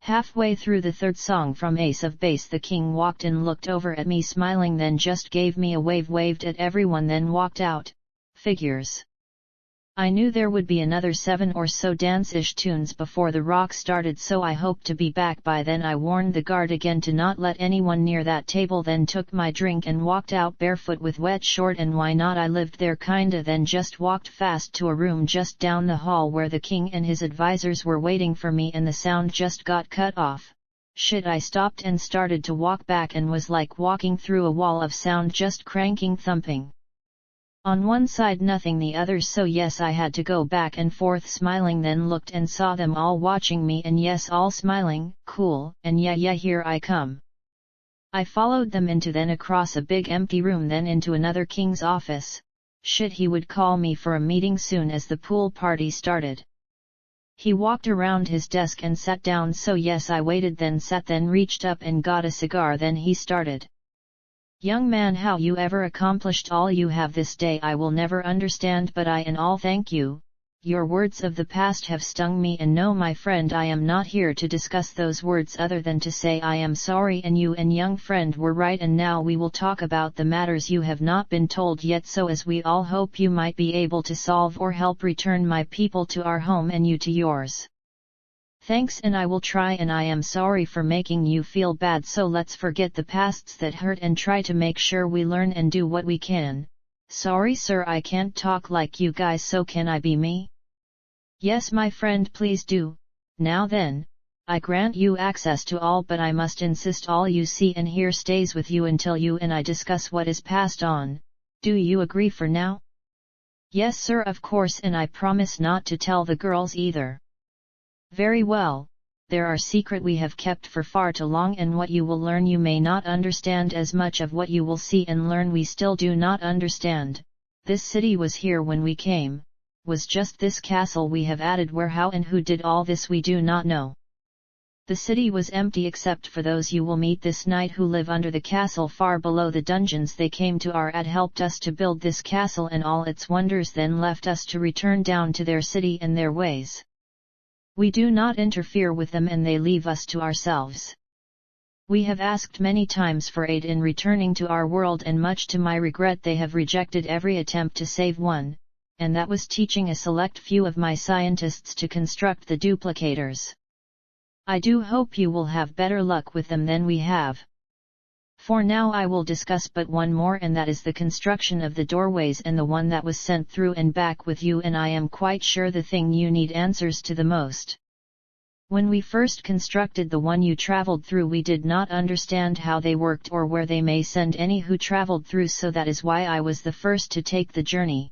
Halfway through the third song from Ace of Base, the king walked and looked over at me smiling, then just gave me a waved at everyone, then walked out. Figures. I knew there would be another 7 or so dance-ish tunes before the rock started, so I hoped to be back by then. I warned the guard again to not let anyone near that table, then took my drink and walked out barefoot with wet short, and why not, I lived there kinda, then just walked fast to a room just down the hall where the king and his advisors were waiting for me, and the sound just got cut off. Shit, I stopped and started to walk back and was like walking through a wall of sound, just cranking, thumping. On one side nothing the other, so yes, I had to go back and forth smiling, then looked and saw them all watching me, and yes, all smiling, cool, and yeah here I come. I followed them into, then across a big empty room, then into another king's office. Shit, he would call me for a meeting soon as the pool party started. He walked around his desk and sat down, so yes, I waited, then sat, then reached up and got a cigar, then he started. Young man, how you ever accomplished all you have this day I will never understand, but I in all thank you. Your words of the past have stung me, and no, my friend, I am not here to discuss those words other than to say I am sorry, and you and young friend were right, and now we will talk about the matters you have not been told yet, so as we all hope you might be able to solve or help return my people to our home and you to yours. Thanks, and I will try, and I am sorry for making you feel bad, so let's forget the pasts that hurt and try to make sure we learn and do what we can. Sorry sir, I can't talk like you guys, so can I be me? Yes my friend, please do. Now then, I grant you access to all, but I must insist all you see and hear stays with you until you and I discuss what is passed on. Do you agree for now? Yes sir, of course, and I promise not to tell the girls either. Very well, there are secret we have kept for far too long, and what you will learn you may not understand as much of what you will see and learn we still do not understand. This city was here when we came, was just this castle we have added, where, how and who did all this we do not know. The city was empty except for those you will meet this night who live under the castle far below the dungeons. They came to our aid, helped us to build this castle and all its wonders, then left us to return down to their city and their ways. We do not interfere with them and they leave us to ourselves. We have asked many times for aid in returning to our world, and much to my regret they have rejected every attempt to save one, and that was teaching a select few of my scientists to construct the duplicators. I do hope you will have better luck with them than we have. For now I will discuss but one more, and that is the construction of the doorways, and the one that was sent through and back with you, and I am quite sure the thing you need answers to the most. When we first constructed the one you traveled through, we did not understand how they worked or where they may send any who traveled through, so that is why I was the first to take the journey.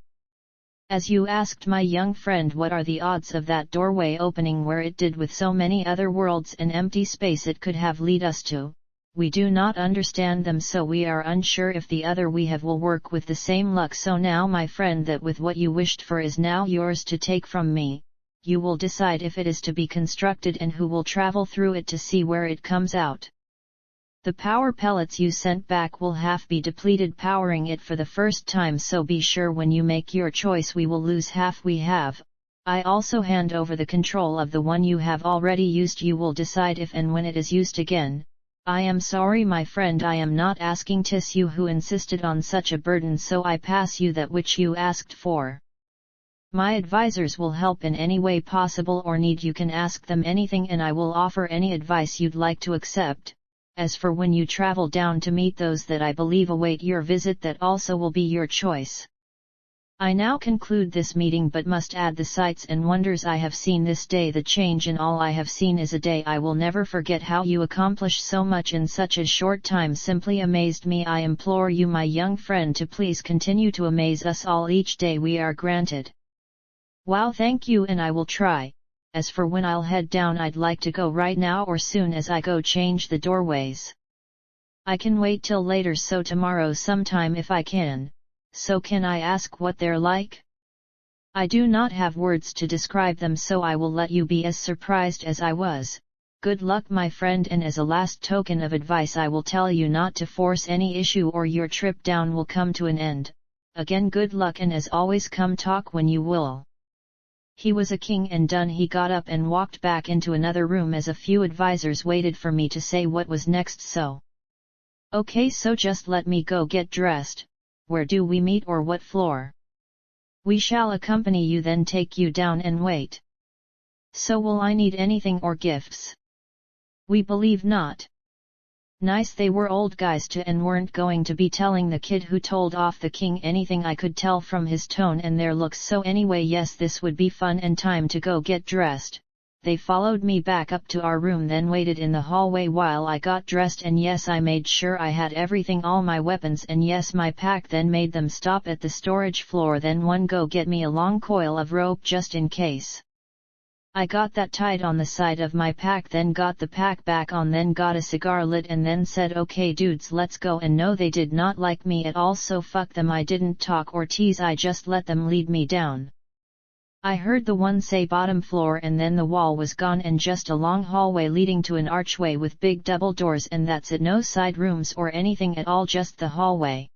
As you asked my young friend what are the odds of that doorway opening where it did with so many other worlds and empty space it could have lead us to, we do not understand them, so we are unsure if the other we have will work with the same luck. So now my friend, that with what you wished for is now yours to take from me, you will decide if it is to be constructed and who will travel through it to see where it comes out. The power pellets you sent back will half be depleted powering it for the first time, so be sure when you make your choice we will lose half we have. I also hand over the control of the one you have already used. You will decide if and when it is used again. I am sorry my friend, I am not asking 'tis you who insisted on such a burden, so I pass you that which you asked for. My advisors will help in any way possible or need. You can ask them anything and I will offer any advice you'd like to accept. As for when you travel down to meet those that I believe await your visit, that also will be your choice. I now conclude this meeting, but must add the sights and wonders I have seen this day. The change in all I have seen is a day I will never forget. How you accomplish so much in such a short time simply amazed me. I implore you, my young friend, to please continue to amaze us all each day we are granted. Wow, thank you, and I will try. As for when I'll head down, I'd like to go right now or soon as I go change the doorways. I can wait till later, so tomorrow sometime if I can. So can I ask what they're like? I do not have words to describe them, so I will let you be as surprised as I was. Good luck my friend, and as a last token of advice I will tell you not to force any issue or your trip down will come to an end. Again good luck, and as always come talk when you will. He was a king, and done he got up and walked back into another room as a few advisors waited for me to say what was next. So, okay, so just let me go get dressed. Where do we meet or what floor? We shall accompany you, then take you down and wait. So will I need anything or gifts? We believe not. Nice, they were old guys too and weren't going to be telling the kid who told off the king anything, I could tell from his tone and their looks. So anyway, yes, this would be fun and time to go get dressed. They followed me back up to our room, then waited in the hallway while I got dressed, and yes, I made sure I had everything, all my weapons and yes, my pack, then made them stop at the storage floor, then one go get me a long coil of rope just in case. I got that tied on the side of my pack, then got the pack back on, then got a cigar lit and then said, okay dudes, let's go. And no, they did not like me at all, so fuck them. I didn't talk or tease, I just let them lead me down. I heard the one say bottom floor, and then the wall was gone and just a long hallway leading to an archway with big double doors, and that's it, no side rooms or anything at all, just the hallway.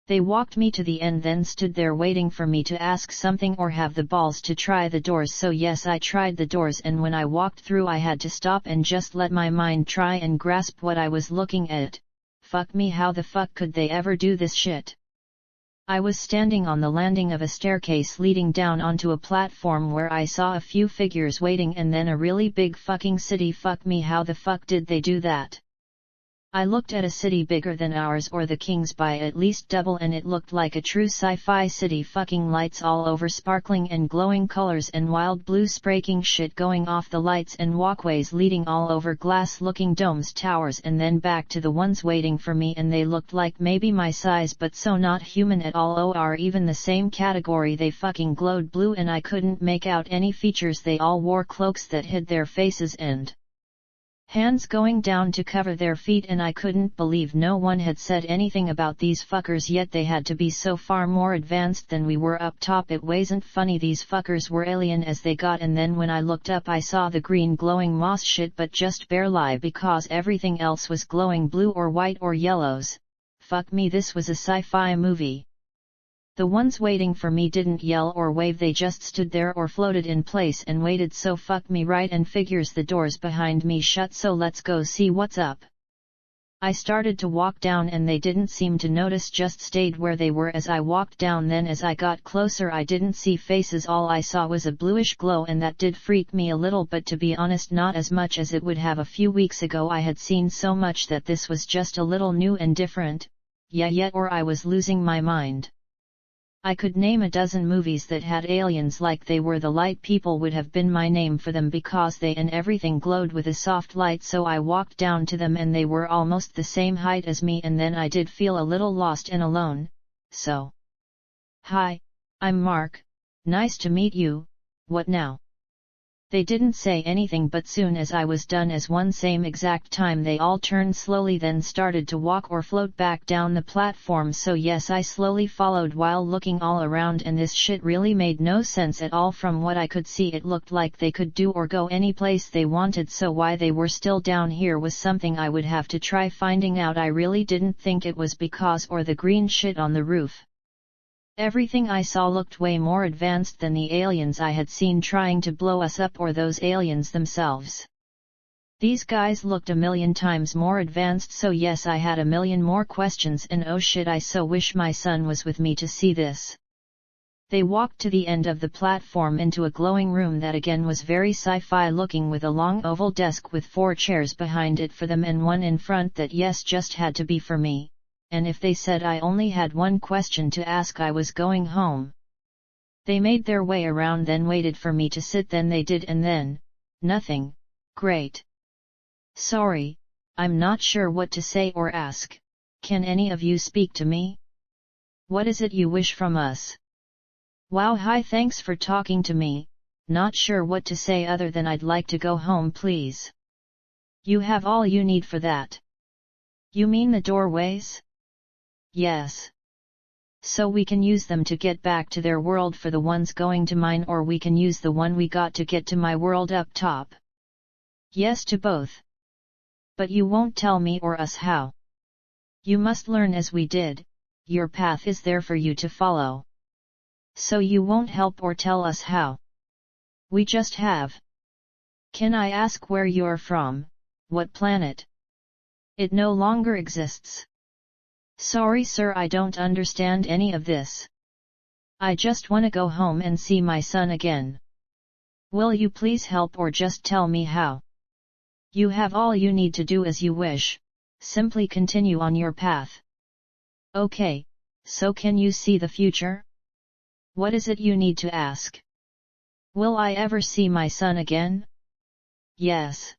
They walked me to the end, then stood there waiting for me to ask something or have the balls to try the doors. So yes, I tried the doors, and when I walked through I had to stop and just let my mind try and grasp what I was looking at. Fuck me, how the fuck could they ever do this shit? I was standing on the landing of a staircase leading down onto a platform where I saw a few figures waiting and then a really big fucking city. Fuck me, how the fuck did they do that? I looked at a city bigger than ours or the king's by at least double, and it looked like a true sci-fi city. Fucking lights all over, sparkling and glowing colors and wild blue spraking shit going off the lights, and walkways leading all over glass looking domes, towers, and then back to the ones waiting for me, and they looked like maybe my size but so not human at all, or even the same category. They fucking glowed blue and I couldn't make out any features. They all wore cloaks that hid their faces and hands going down to cover their feet, and I couldn't believe no one had said anything about these fuckers yet. They had to be so far more advanced than we were up top. It wasn't funny, these fuckers were alien as they got. And then when I looked up I saw the green glowing moss shit, but just barely, because everything else was glowing blue or white or yellows. Fuck me, this was a sci-fi movie. The ones waiting for me didn't yell or wave, they just stood there or floated in place and waited. So fuck me right, and figures the doors behind me shut, so let's go see what's up. I started to walk down and they didn't seem to notice, just stayed where they were as I walked down. Then as I got closer I didn't see faces, all I saw was a bluish glow, and that did freak me a little, but to be honest not as much as it would have a few weeks ago. I had seen so much that this was just a little new and different, yet or I was losing my mind. I could name a dozen movies that had aliens like they were the light people, would have been my name for them, because they and everything glowed with a soft light. So I walked down to them and they were almost the same height as me, and then I did feel a little lost and alone. So, hi, I'm Mark, nice to meet you, what now? They didn't say anything, but soon as I was done, as one same exact time, they all turned slowly, then started to walk or float back down the platform. So yes, I slowly followed while looking all around, and this shit really made no sense at all. From what I could see, it looked like they could do or go any place they wanted, so why they were still down here was something I would have to try finding out. I really didn't think it was because or the green shit on the roof. Everything I saw looked way more advanced than the aliens I had seen trying to blow us up, or those aliens themselves. These guys looked a million times more advanced. So yes, I had a million more questions, and oh shit, I so wish my son was with me to see this. They walked to the end of the platform into a glowing room that again was very sci-fi looking, with a long oval desk with 4 chairs behind it for them and one in front that yes just had to be for me. And if they said I only had one question to ask, I was going home. They made their way around, then waited for me to sit, then they did, and then, nothing. Great. Sorry, I'm not sure what to say or ask. Can any of you speak to me? What is it you wish from us? Wow, hi, thanks for talking to me. Not sure what to say other than I'd like to go home, please. You have all you need for that. You mean the doorways? Yes. So we can use them to get back to their world for the ones going to mine, or we can use the one we got to get to my world up top. Yes to both. But you won't tell me or us how. You must learn as we did. Your path is there for you to follow. So you won't help or tell us how. We just have. Can I ask where you're from, what planet? It no longer exists. Sorry sir, I don't understand any of this. I just wanna go home and see my son again. Will you please help or just tell me how? You have all you need to do as you wish, simply continue on your path. Okay, so can you see the future? What is it you need to ask? Will I ever see my son again? Yes.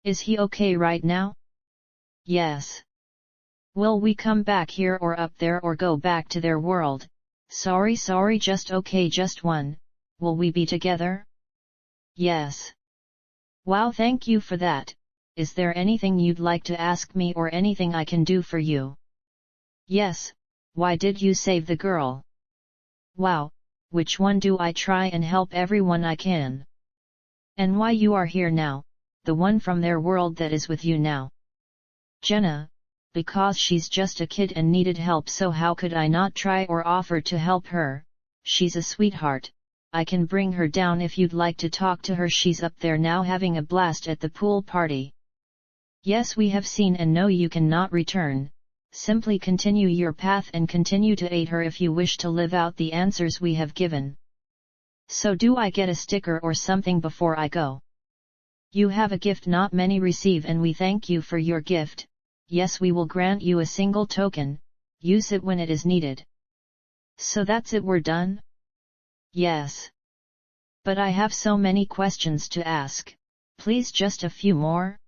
Is he okay right now? Yes. Will we come back here or up there or go back to their world? Sorry, just okay, just one. Will we be together? Yes. Wow, thank you for that. Is there anything you'd like to ask me or anything I can do for you? Yes. Why did you save the girl? Wow, which one do I try and help everyone I can? And why you are here now, the one from their world that is with you now? Jenna, because she's just a kid and needed help, so how could I not try or offer to help her? She's a sweetheart. I can bring her down if you'd like to talk to her. She's up there now having a blast at the pool party. Yes, we have seen and know you cannot return. Simply continue your path and continue to aid her if you wish to live out the answers we have given. So do I get a sticker or something before I go? You have a gift not many receive and we thank you for your gift. Yes, we will grant you a single token, use it when it is needed. So that's it, we're done? Yes. But I have so many questions to ask, please just a few more?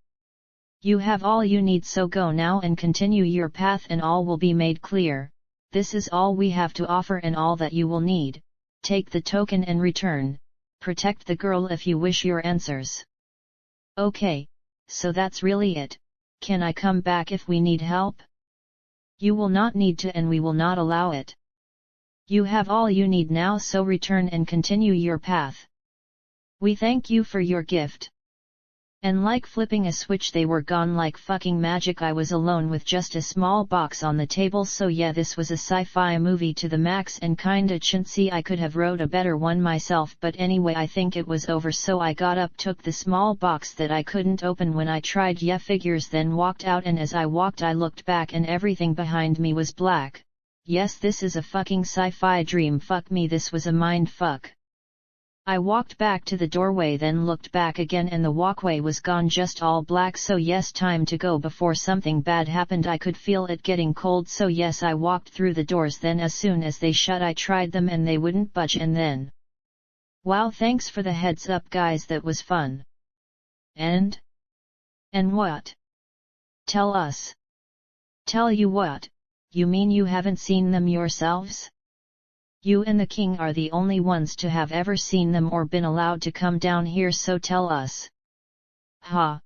You have all you need, so go now and continue your path and all will be made clear. This is all we have to offer and all that you will need. Take the token and return. Protect the girl if you wish your answers. Okay, so that's really it. Can I come back if we need help? You will not need to and we will not allow it. You have all you need now, so return and continue your path. We thank you for your gift. And like flipping a switch, they were gone like fucking magic. I was alone with just a small box on the table, so yeah, this was a sci-fi movie to the max and kinda chintzy. I could have wrote a better one myself, but anyway I think it was over, so I got up, took the small box that I couldn't open when I tried, yeah figures, then walked out, and as I walked I looked back and everything behind me was black. Yes, this is a fucking sci-fi dream, fuck me, this was a mind fuck. I walked back to the doorway, then looked back again and the walkway was gone, just all black, so yes, time to go before something bad happened. I could feel it getting cold, so yes, I walked through the doors, then as soon as they shut I tried them and they wouldn't budge, and then... Wow, thanks for the heads up guys, that was fun. And what? Tell us. Tell you what, you mean you haven't seen them yourselves? You and the king are the only ones to have ever seen them or been allowed to come down here, so tell us. Ha.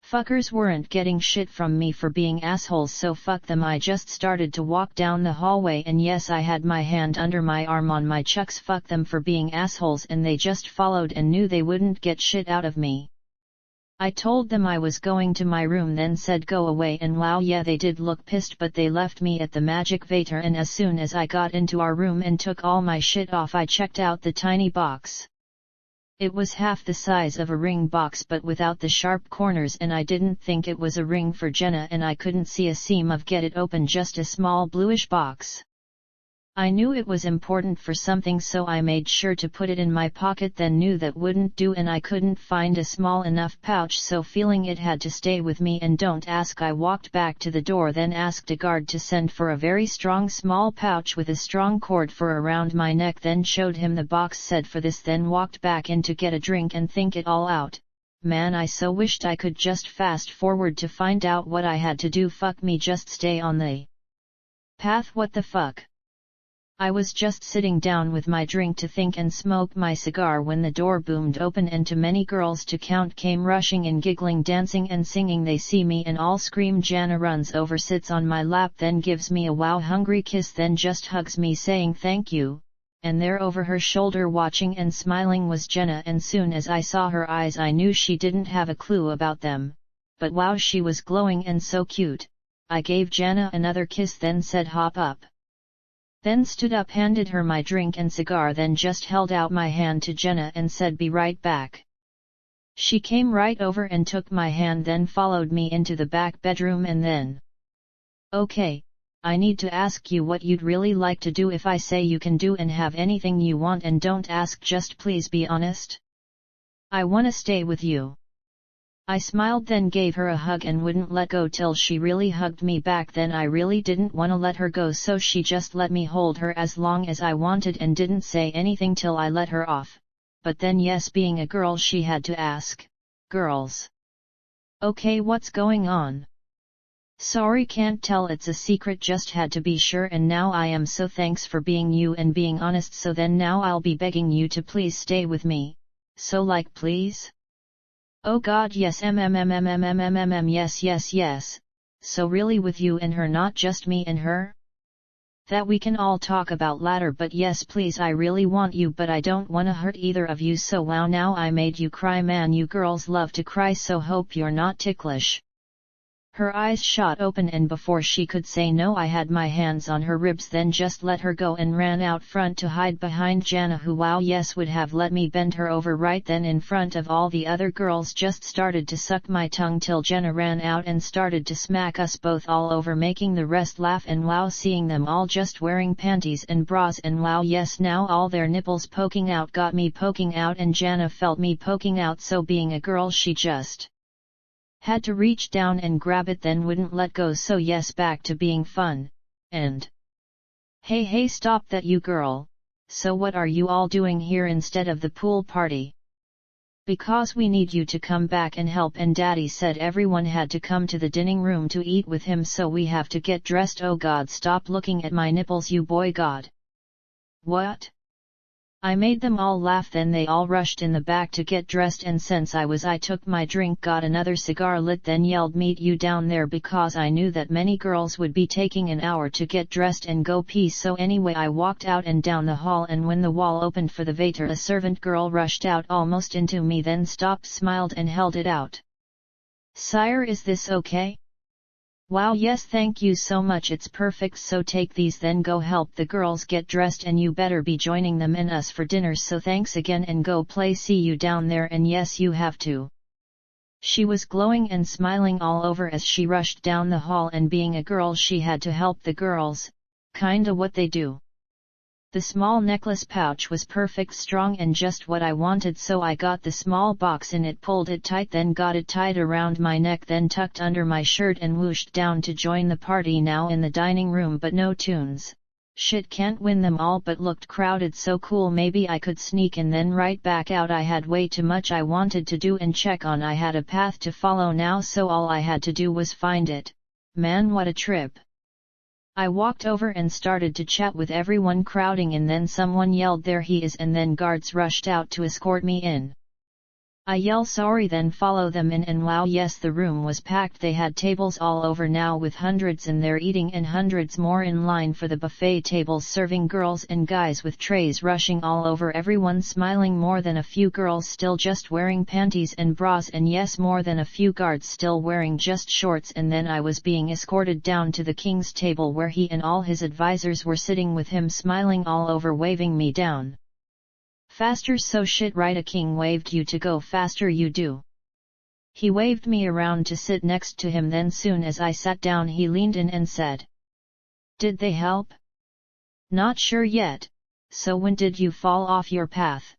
Fuckers weren't getting shit from me for being assholes, so fuck them. I just started to walk down the hallway and yes, I had my hand under my arm on my chucks. Fuck them for being assholes, and they just followed and knew they wouldn't get shit out of me. I told them I was going to my room, then said go away, and wow, yeah, they did look pissed, but they left me at the magic Vator, and as soon as I got into our room and took all my shit off, I checked out the tiny box. It was half the size of a ring box but without the sharp corners, and I didn't think it was a ring for Jenna, and I couldn't see a seam of get it open, just a small bluish box. I knew it was important for something, so I made sure to put it in my pocket, then knew that wouldn't do and I couldn't find a small enough pouch, so feeling it had to stay with me and don't ask, I walked back to the door, then asked a guard to send for a very strong small pouch with a strong cord for around my neck, then showed him the box, said for this, then walked back in to get a drink and think it all out. Man, I so wished I could just fast forward to find out what I had to do. Fuck me, just stay on the path, what the fuck. I was just sitting down with my drink to think and smoke my cigar when the door boomed open and too many girls to count came rushing in, giggling, dancing and singing. They see me and all scream. Jana runs over, sits on my lap, then gives me a wow hungry kiss, then just hugs me saying thank you, and there over her shoulder watching and smiling was Jenna, and soon as I saw her eyes I knew she didn't have a clue about them, but wow, she was glowing and so cute. I gave Jana another kiss, then said hop up. Then stood up, handed her my drink and cigar, then just held out my hand to Jenna and said be right back. She came right over and took my hand, then followed me into the back bedroom and then. Okay, I need to ask you what you'd really like to do. If I say you can do and have anything you want, and don't ask, just please be honest. I wanna stay with you. I smiled, then gave her a hug and wouldn't let go till she really hugged me back. Then I really didn't wanna let her go, so she just let me hold her as long as I wanted and didn't say anything till I let her off. But then yes, being a girl, she had to ask. Girls. Okay, what's going on? Sorry, can't tell, it's a secret, just had to be sure. And now I am so thanks for being you and being honest. So then now I'll be begging you to please stay with me. So like please? Oh God, yes, yes. So really with you and her, not just me and her? That we can all talk about later, but yes please, I really want you, but I don't wanna hurt either of you. So wow, now I made you cry, man, you girls love to cry, so hope you're not ticklish. Her eyes shot open, and before she could say no, I had my hands on her ribs, then just let her go and ran out front to hide behind Jana, who wow yes would have let me bend her over right then in front of all the other girls. Just started to suck my tongue till Jana ran out and started to smack us both all over, making the rest laugh. And wow, seeing them all just wearing panties and bras, and wow yes, now all their nipples poking out got me poking out, and Jana felt me poking out, so being a girl she just had to reach down and grab it, then wouldn't let go. So yes, back to being fun. And hey stop that, you girl. So what are you all doing here instead of the pool party? Because we need you to come back and help, and Daddy said everyone had to come to the dining room to eat with him, so we have to get dressed. Oh God, stop looking at my nipples, you boy. God. What? I made them all laugh, then they all rushed in the back to get dressed, and since I took my drink, got another cigar lit, then yelled meet you down there, because I knew that many girls would be taking an hour to get dressed and go pee. So anyway, I walked out and down the hall, and when the wall opened for the waiter, a servant girl rushed out almost into me, then stopped, smiled and held it out. Sire, is this okay? Wow, yes, thank you so much, it's perfect, so take these, then go help the girls get dressed, and you better be joining them and us for dinner, so thanks again and go play, see you down there, and yes you have to. She was glowing and smiling all over as she rushed down the hall, and being a girl she had to help the girls, kinda what they do. The small necklace pouch was perfect strong and just what I wanted, so I got the small box in it, pulled it tight, then got it tied around my neck, then tucked under my shirt and whooshed down to join the party. Now in the dining room, but no tunes. Shit, can't win them all, but looked crowded, so cool, maybe I could sneak and then right back out. I had way too much I wanted to do and check on. I had a path to follow now, so all I had to do was find it. Man, what a trip. I walked over and started to chat with everyone crowding, and then someone yelled there he is, and then guards rushed out to escort me in. I yell sorry, then follow them in, and wow yes, the room was packed. They had tables all over now with hundreds in there eating, and hundreds more in line for the buffet tables serving, girls and guys with trays rushing all over, everyone smiling, more than a few girls still just wearing panties and bras, and yes, more than a few guards still wearing just shorts. And then I was being escorted down to the king's table, where he and all his advisors were sitting with him, smiling all over, waving me down. Faster, so shit right, a king waved you to go faster, you do. He waved me around to sit next to him, then soon as I sat down he leaned in and said, "Did they help?" "Not sure yet. So when did you fall off your path?"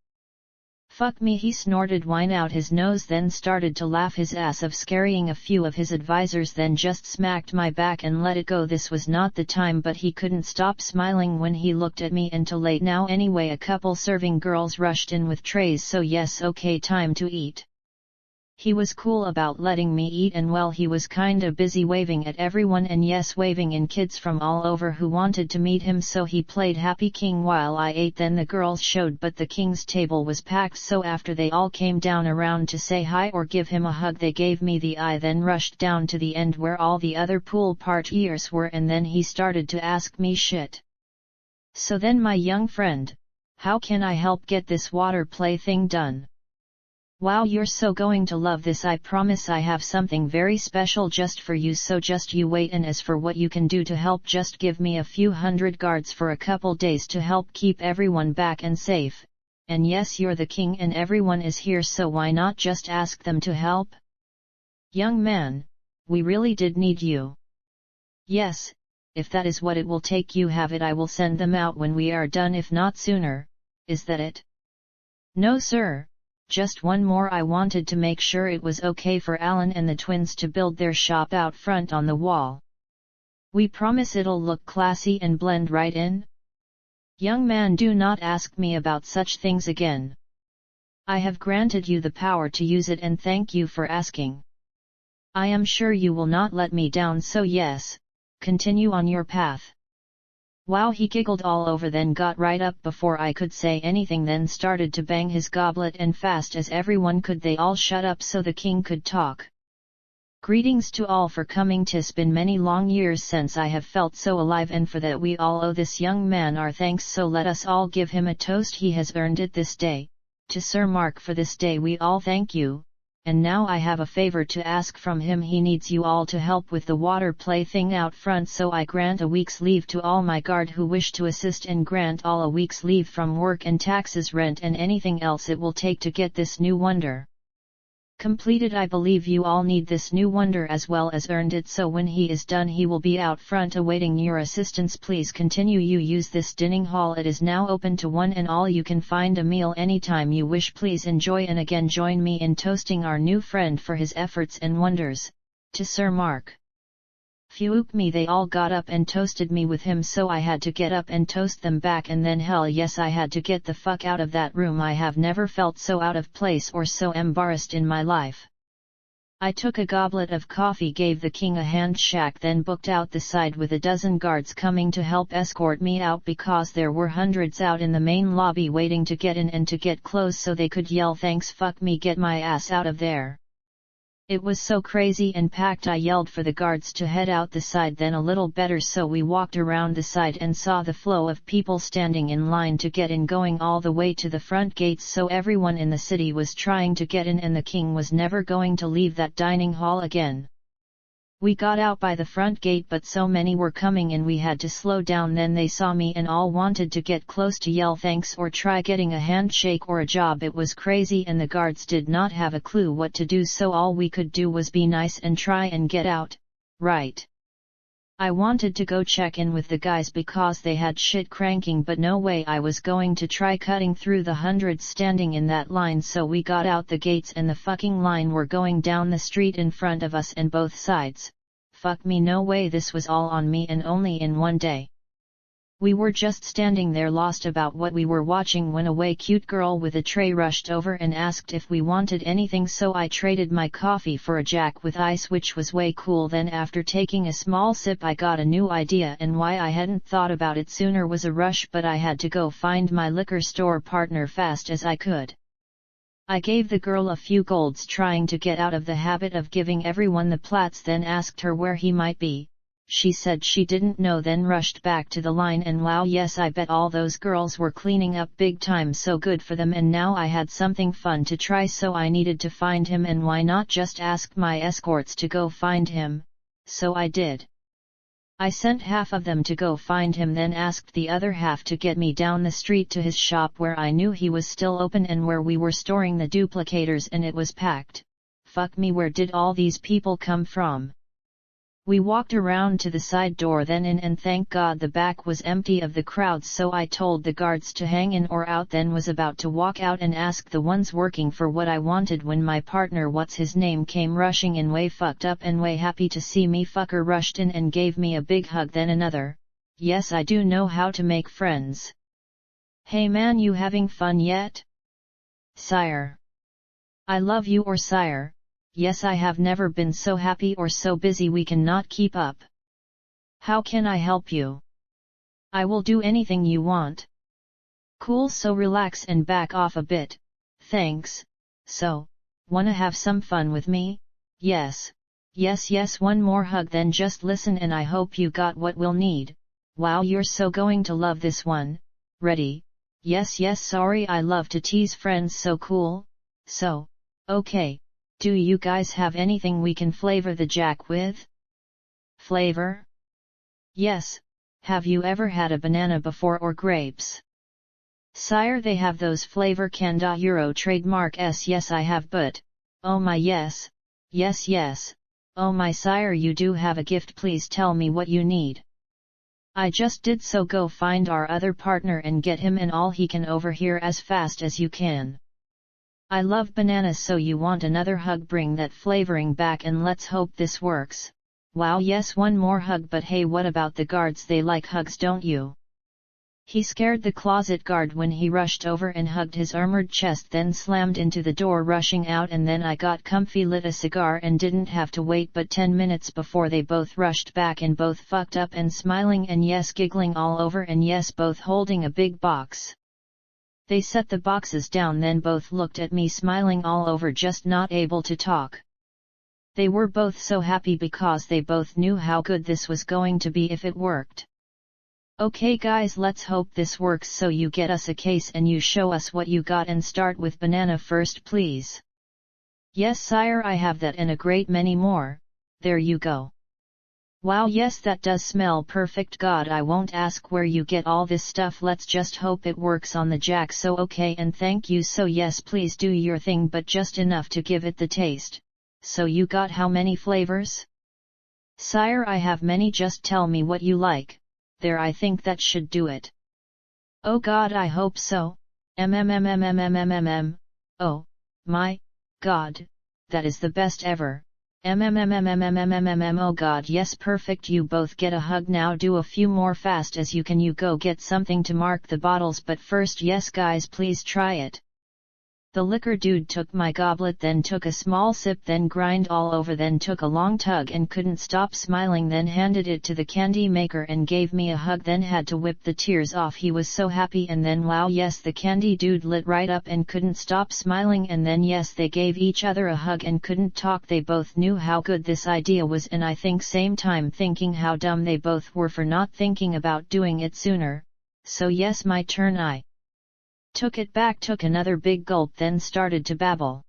"Fuck me," he snorted wine out his nose, then started to laugh his ass off, scaring a few of his advisors, then just smacked my back and let it go. This was not the time, but he couldn't stop smiling when he looked at me until late. Now anyway, a couple serving girls rushed in with trays, so yes, okay, time to eat. He was cool about letting me eat, and well, he was kinda busy waving at everyone, and yes, waving in kids from all over who wanted to meet him, so he played happy king while I ate. Then the girls showed, but the king's table was packed, so after they all came down around to say hi or give him a hug, they gave me the eye, then rushed down to the end where all the other pool partiers were, and then he started to ask me shit. So then, my young friend, how can I help get this water play thing done? Wow, you're so going to love this. I promise I have something very special just for you, so just you wait, and as for what you can do to help, just give me a few hundred guards for a couple days to help keep everyone back and safe, and yes, you're the king and everyone is here, so why not just ask them to help? Young man, we really did need you. Yes, if that is what it will take, you have it. I will send them out when we are done, if not sooner. Is that it? No sir. Just one more. I wanted to make sure it was okay for Alan and the twins to build their shop out front on the wall. We promise it'll look classy and blend right in. Young man, do not ask me about such things again. I have granted you the power to use it, and thank you for asking. I am sure you will not let me down, so yes, continue on your path. Wow, he giggled all over, then got right up before I could say anything, then started to bang his goblet, and fast as everyone could they all shut up so the king could talk. Greetings to all for coming. 'Tis been many long years since I have felt so alive, and for that we all owe this young man our thanks, so let us all give him a toast. He has earned it this day. To Sir Mark for this day we all thank you. And now I have a favor to ask from him. He needs you all to help with the water play thing out front, so I grant a week's leave to all my guard who wish to assist, and grant all a week's leave from work and taxes, rent and anything else it will take to get this new wonder completed. I believe you all need this new wonder as well as earned it, so when he is done he will be out front awaiting your assistance. Please continue. You use this dining hall. It is now open to one and all. You can find a meal anytime you wish. Please enjoy, and again join me in toasting our new friend for his efforts and wonders. To Sir Mark. Phew me, they all got up and toasted me with him, so I had to get up and toast them back, and then hell yes, I had to get the fuck out of that room. I have never felt so out of place or so embarrassed in my life. I took a goblet of coffee, gave the king a handshake, then booked out the side with a dozen guards coming to help escort me out, because there were hundreds out in the main lobby waiting to get in and to get close so they could yell thanks. Fuck me, get my ass out of there. It was so crazy and packed. I yelled for the guards to head out the side, then a little better, so we walked around the side and saw the flow of people standing in line to get in, going all the way to the front gates, so everyone in the city was trying to get in, and the king was never going to leave that dining hall again. We got out by the front gate, but so many were coming in we had to slow down. Then they saw me and all wanted to get close to yell thanks or try getting a handshake or a job. It was crazy, and the guards did not have a clue what to do, so all we could do was be nice and try and get out, right? I wanted to go check in with the guys because they had shit cranking, but no way I was going to try cutting through the hundreds standing in that line, so we got out the gates and the fucking line were going down the street in front of us and both sides. Fuck me, no way, this was all on me, and only in one day. We were just standing there lost about what we were watching when a way cute girl with a tray rushed over and asked if we wanted anything, so I traded my coffee for a Jack with ice, which was way cool. Then after taking a small sip I got a new idea, and why I hadn't thought about it sooner was a rush, but I had to go find my liquor store partner fast as I could. I gave the girl a few golds, trying to get out of the habit of giving everyone the plats, then asked her where he might be. She said she didn't know, then rushed back to the line, and wow yes, I bet all those girls were cleaning up big time, so good for them. And now I had something fun to try, so I needed to find him, and why not just ask my escorts to go find him? So I did. I sent half of them to go find him, then asked the other half to get me down the street to his shop, where I knew he was still open and where we were storing the duplicators, and it was packed. Fuck me, where did all these people come from? We walked around to the side door, then in, and thank God the back was empty of the crowd, so I told the guards to hang in or out, then was about to walk out and ask the ones working for what I wanted, when my partner, what's his name, came rushing in, way fucked up and way happy to see me. Fucker rushed in and gave me a big hug, then another. Yes, I do know how to make friends. Hey man, you having fun yet? Sire. I love you, or sire. Yes, I have never been so happy or so busy we cannot keep up. How can I help you? I will do anything you want. Cool, so relax and back off a bit. Thanks. So, wanna have some fun with me? Yes. Yes, one more hug, then just listen, and I hope you got what we'll need. Wow, you're so going to love this one. Ready? Yes, sorry, I love to tease friends, so cool. So, Okay, do you guys have anything we can flavor the jack with? Flavor? Yes, have you ever had a banana before or grapes? Sire, they have those flavor Canda Euro trademark s. Yes, I have, but, oh my, yes, yes. Oh my sire, you do have a gift, please tell me what you need. I just did, so go find our other partner and get him and all he can over here as fast as you can. I love bananas, so you want another hug, bring that flavoring back and let's hope this works. Wow, yes, one more hug, but hey, what about the guards? They like hugs, don't you? He scared the closet guard when he rushed over and hugged his armored chest, then slammed into the door rushing out, and then I got comfy, lit a cigar and didn't have to wait but 10 minutes before they both rushed back and both fucked up and smiling and yes giggling all over and yes both holding a big box. They set the boxes down, then both looked at me smiling all over, just not able to talk. They were both so happy because they both knew how good this was going to be if it worked. Okay guys, let's hope this works, so you get us a case and you show us what you got and start with banana first, please. Yes sire, I have that and a great many more. There you go. Wow, yes, that does smell perfect. God, I won't ask where you get all this stuff, let's just hope it works on the jack. So okay, and thank you. So yes, please do your thing, but just enough to give it the taste. So you got how many flavors? Sire, I have many, just tell me what you like. There, I think that should do it. Oh God, I hope so. Oh, my God, that is the best ever. Oh God, yes, perfect. You both get a hug now. Do a few more fast as you can. You go get something to mark the bottles, but first, yes guys, please try it. The liquor dude took my goblet, then took a small sip, then grind all over, then took a long tug and couldn't stop smiling, then handed it to the candy maker and gave me a hug, then had to whip the tears off. He was so happy, and then wow, yes, the candy dude lit right up and couldn't stop smiling, and then yes, they gave each other a hug and couldn't talk. They both knew how good this idea was, and I think same time thinking how dumb they both were for not thinking about doing it sooner. So yes, my turn. I took it back, took another big gulp, then started to babble.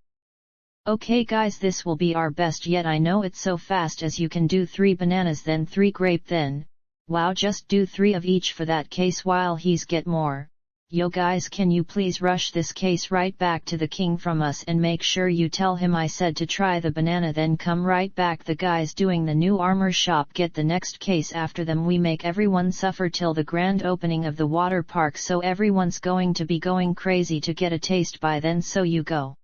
Okay guys, this will be our best yet. I know it so fast as you can do 3 bananas, then 3 grape, then, wow, just do 3 of each for that case while he's get more. Yo guys, can you please rush this case right back to the king from us and make sure you tell him I said to try the banana, then come right back. The guys doing the new armor shop get the next case after them. We make everyone suffer till the grand opening of the water park, so everyone's going to be going crazy to get a taste by then. So you go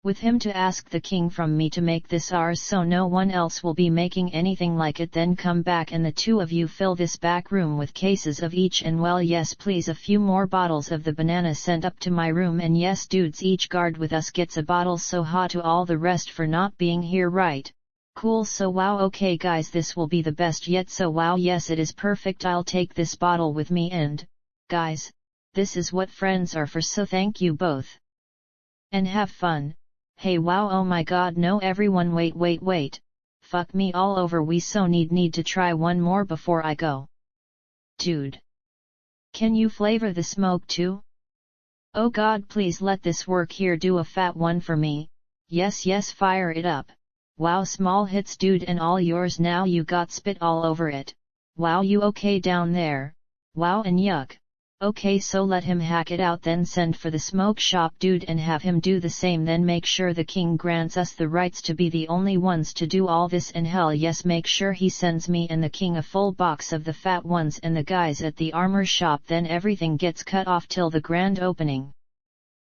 with him to ask the king from me to make this ours, so no one else will be making anything like it. Then come back and the 2 of you fill this back room with cases of each, and well, yes, please, a few more bottles of the banana sent up to my room, and yes dudes, each guard with us gets a bottle, so ha to all the rest for not being here, right? Cool. So wow, okay guys, this will be the best yet. So wow, yes, it is perfect. I'll take this bottle with me, and guys, this is what friends are for, so thank you both. And have fun. Hey wow, oh my God, no, everyone, wait. Fuck me all over, we so need to try one more before I go. Dude, can you flavor the smoke too? Oh God, please let this work here, do a fat one for me. Yes, fire it up. Wow, small hits dude, and all yours now. You got spit all over it. Wow, you okay down there? Wow, and yuck. Okay, so let him hack it out, then send for the smoke shop dude and have him do the same, then make sure the king grants us the rights to be the only ones to do all this, and hell yes, make sure he sends me and the king a full box of the fat ones and the guys at the armor shop, then everything gets cut off till the grand opening.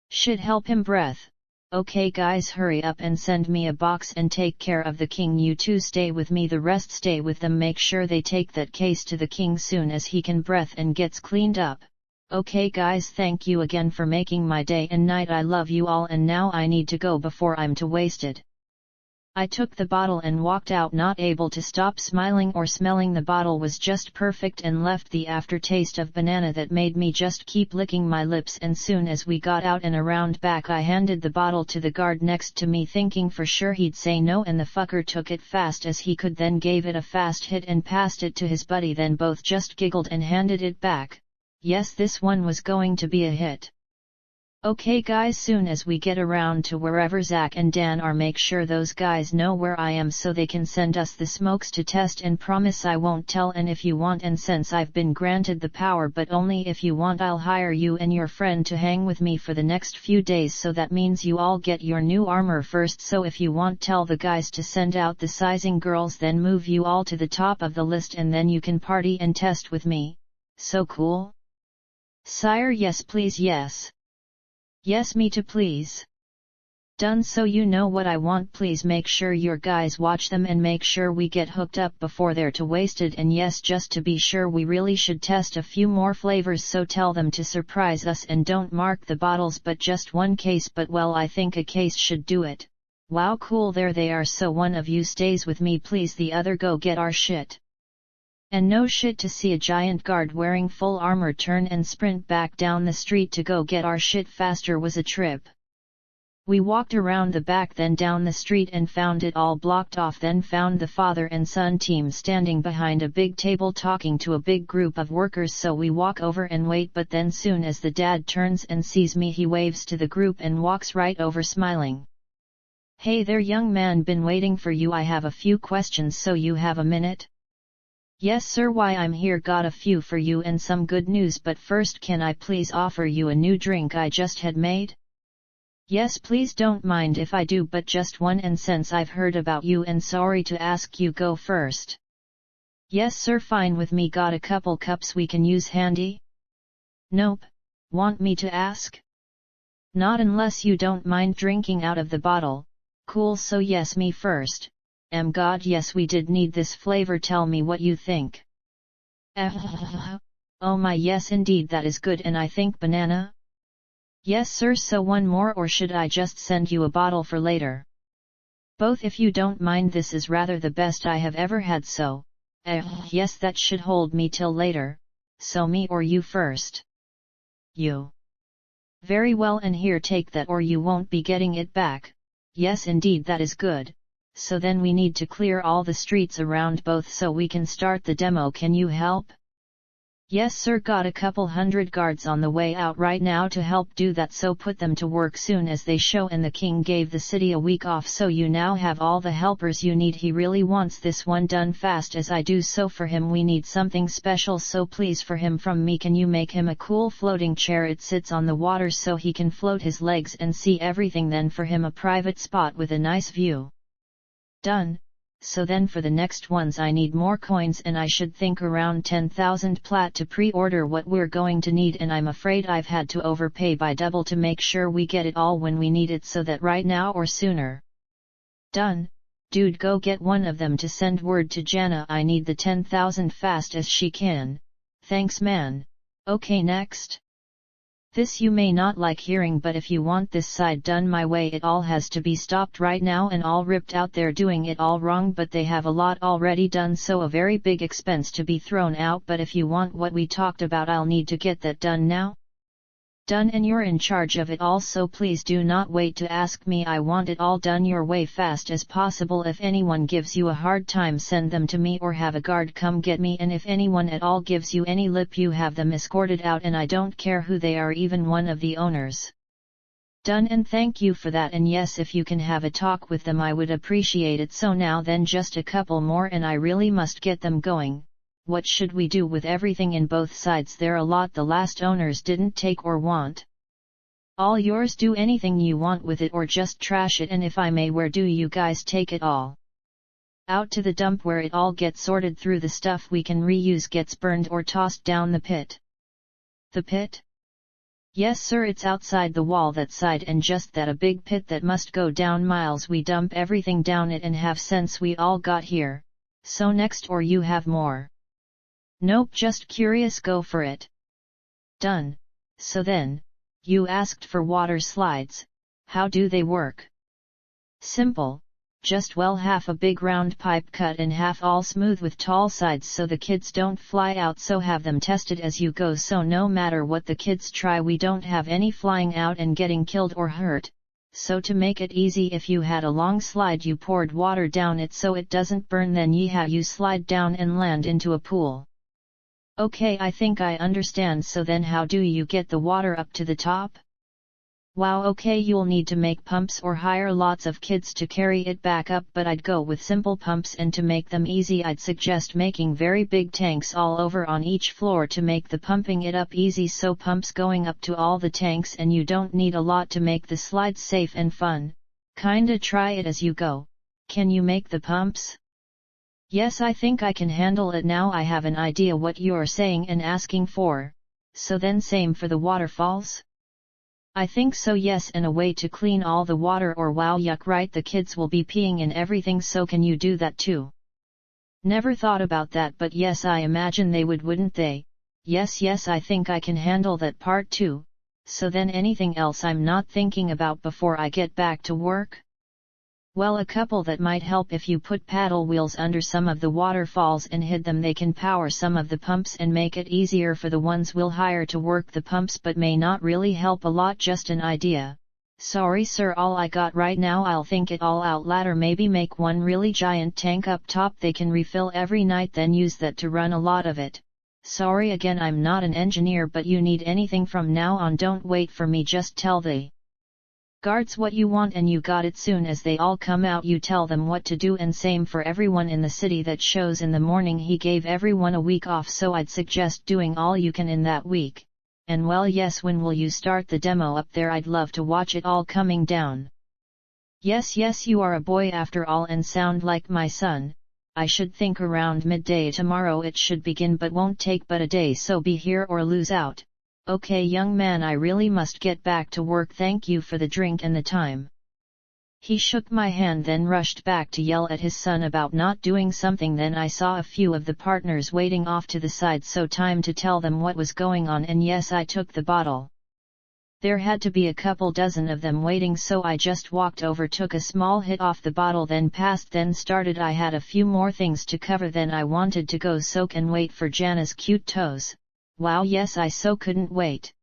Should help him breath. Okay guys, hurry up and send me a box and take care of the king. You 2 stay with me, the rest stay with them. Make sure they take that case to the king soon as he can breath and gets cleaned up. Okay guys, thank you again for making my day and night. I love you all, and now I need to go before I'm too wasted. I took the bottle and walked out, not able to stop smiling or smelling. The bottle was just perfect and left the aftertaste of banana that made me just keep licking my lips. And soon as we got out and around back, I handed the bottle to the guard next to me, thinking for sure he'd say no, and the fucker took it fast as he could, then gave it a fast hit and passed it to his buddy, then both just giggled and handed it back. Yes, this one was going to be a hit. Okay guys, soon as we get around to wherever Zack and Dan are, make sure those guys know where I am so they can send us the smokes to test, and promise I won't tell. And if you want, and since I've been granted the power, but only if you want, I'll hire you and your friend to hang with me for the next few days, so that means you all get your new armor first. So if you want, tell the guys to send out the sizing girls, then move you all to the top of the list, and then you can party and test with me. So cool? Sire, yes please, yes. Yes, me too please. Done. So you know what I want, please make sure your guys watch them and make sure we get hooked up before they're too wasted. And yes, just to be sure, we really should test a few more flavors, so tell them to surprise us and don't mark the bottles, but just one case. But well, I think a case should do it. Wow, cool, there they are. So one of you stays with me please, the other go get our shit. And no shit, to see a giant guard wearing full armor turn and sprint back down the street to go get our shit faster was a trip. We walked around the back, then down the street, and found it all blocked off, then found the father and son team standing behind a big table talking to a big group of workers. So we walk over and wait, but then soon as the dad turns and sees me, he waves to the group and walks right over smiling. Hey there young man, been waiting for you. I have a few questions, so you have a minute? Yes sir, why I'm here, got a few for you and some good news, but first can I please offer you a new drink I just had made? Yes please, don't mind if I do, but just one, and since I've heard about you and sorry to ask you go first. Yes sir, fine with me, got a couple cups we can use handy? Nope. Want me to ask? Not unless you don't mind drinking out of the bottle. Cool, so yes, me first. God, yes, we did need this flavor, tell me what you think. Oh my, yes indeed, that is good, and I think banana? Yes sir, so one more, or should I just send you a bottle for later? Both if you don't mind, this is rather the best I have ever had, so, yes, that should hold me till later. So me or you first? You. Very well, and here, take that or you won't be getting it back. Yes indeed, that is good. So then we need to clear all the streets around both so we can start the demo, can you help? Yes sir, got a couple hundred guards on the way out right now to help do that, so put them to work soon as they show. And the king gave the city a week off, so you now have all the helpers you need. He really wants this one done fast as I do, so for him we need something special, so please for him from me, can you make him a cool floating chair? It sits on the water so he can float his legs and see everything, then for him a private spot with a nice view. Done. So then for the next ones I need more coins, and I should think around 10,000 plat to pre-order what we're going to need, and I'm afraid I've had to overpay by double to make sure we get it all when we need it, so that right now or sooner. Done. Dude, go get one of them to send word to Jana I need the 10,000 fast as she can. Thanks man. Okay, next. This you may not like hearing, but if you want this side done my way, it all has to be stopped right now and all ripped out. They're doing it all wrong, but they have a lot already done, so a very big expense to be thrown out. But if you want what we talked about, I'll need to get that done now. Done, and you're in charge of it all, so please do not wait to ask me. I want it all done your way fast as possible. If anyone gives you a hard time, send them to me or have a guard come get me, and if anyone at all gives you any lip, you have them escorted out, and I don't care who they are, even one of the owners. Done, and thank you for that, and yes, if you can have a talk with them I would appreciate it. So now then, just a couple more and I really must get them going. What should we do with everything in both sides? There a lot the last owners didn't take or want. All yours, do anything you want with it or just trash it, and if I may, where do you guys take it all? Out to the dump where it all gets sorted through. The stuff we can reuse gets burned or tossed down the pit. The pit? Yes sir, it's outside the wall that side, and just that, a big pit that must go down miles. We dump everything down it and have since we all got here. So next, or you have more? Nope, just curious, go for it. Done. So then, you asked for water slides. How do they work? Simple. Just half a big round pipe cut in half, all smooth with tall sides so the kids don't fly out, so have them tested as you go, so no matter what the kids try we don't have any flying out and getting killed or hurt. So to make it easy, if you had a long slide you poured water down it so it doesn't burn, then you slide down and land into a pool. Okay, I think I understand. So then how do you get the water up to the top? Wow, okay, you'll need to make pumps or hire lots of kids to carry it back up, but I'd go with simple pumps, and to make them easy I'd suggest making very big tanks all over on each floor to make the pumping it up easy, so pumps going up to all the tanks, and you don't need a lot to make the slides safe and fun. Kinda try it as you go. Can you make the pumps? Yes, I think I can handle it now. I have an idea what you're saying and asking for. So then same for the waterfalls? I think so, yes, and a way to clean all the water, or wow, yuck, right, the kids will be peeing and everything, so can you do that too? Never thought about that, but yes, I imagine they would, wouldn't they? Yes, I think I can handle that part too. So then anything else I'm not thinking about before I get back to work? Well, a couple that might help: if you put paddle wheels under some of the waterfalls and hid them, they can power some of the pumps and make it easier for the ones we'll hire to work the pumps, but may not really help a lot, just an idea. Sorry sir, all I got right now. I'll think it all out later. Maybe make one really giant tank up top they can refill every night, then use that to run a lot of it. Sorry again, I'm not an engineer, but you need anything from now on, don't wait for me, just tell the guards what you want and you got it. Soon as they all come out, you tell them what to do, and same for everyone in the city that shows in the morning. He gave everyone a week off, so I'd suggest doing all you can in that week. And well, yes, when will you start the demo up there? I'd love to watch it all coming down. Yes, you are a boy after all and sound like my son. I should think around midday tomorrow it should begin, but won't take but a day, so be here or lose out. Okay young man, I really must get back to work. Thank you for the drink and the time. He shook my hand, then rushed back to yell at his son about not doing something. Then I saw a few of the partners waiting off to the side, so time to tell them what was going on, and yes, I took the bottle. There had to be a couple dozen of them waiting, so I just walked over, took a small hit off the bottle, then passed, then started. I had a few more things to cover, then I wanted to go soak and wait for Jana's cute toes. Wow, yes, I so couldn't wait.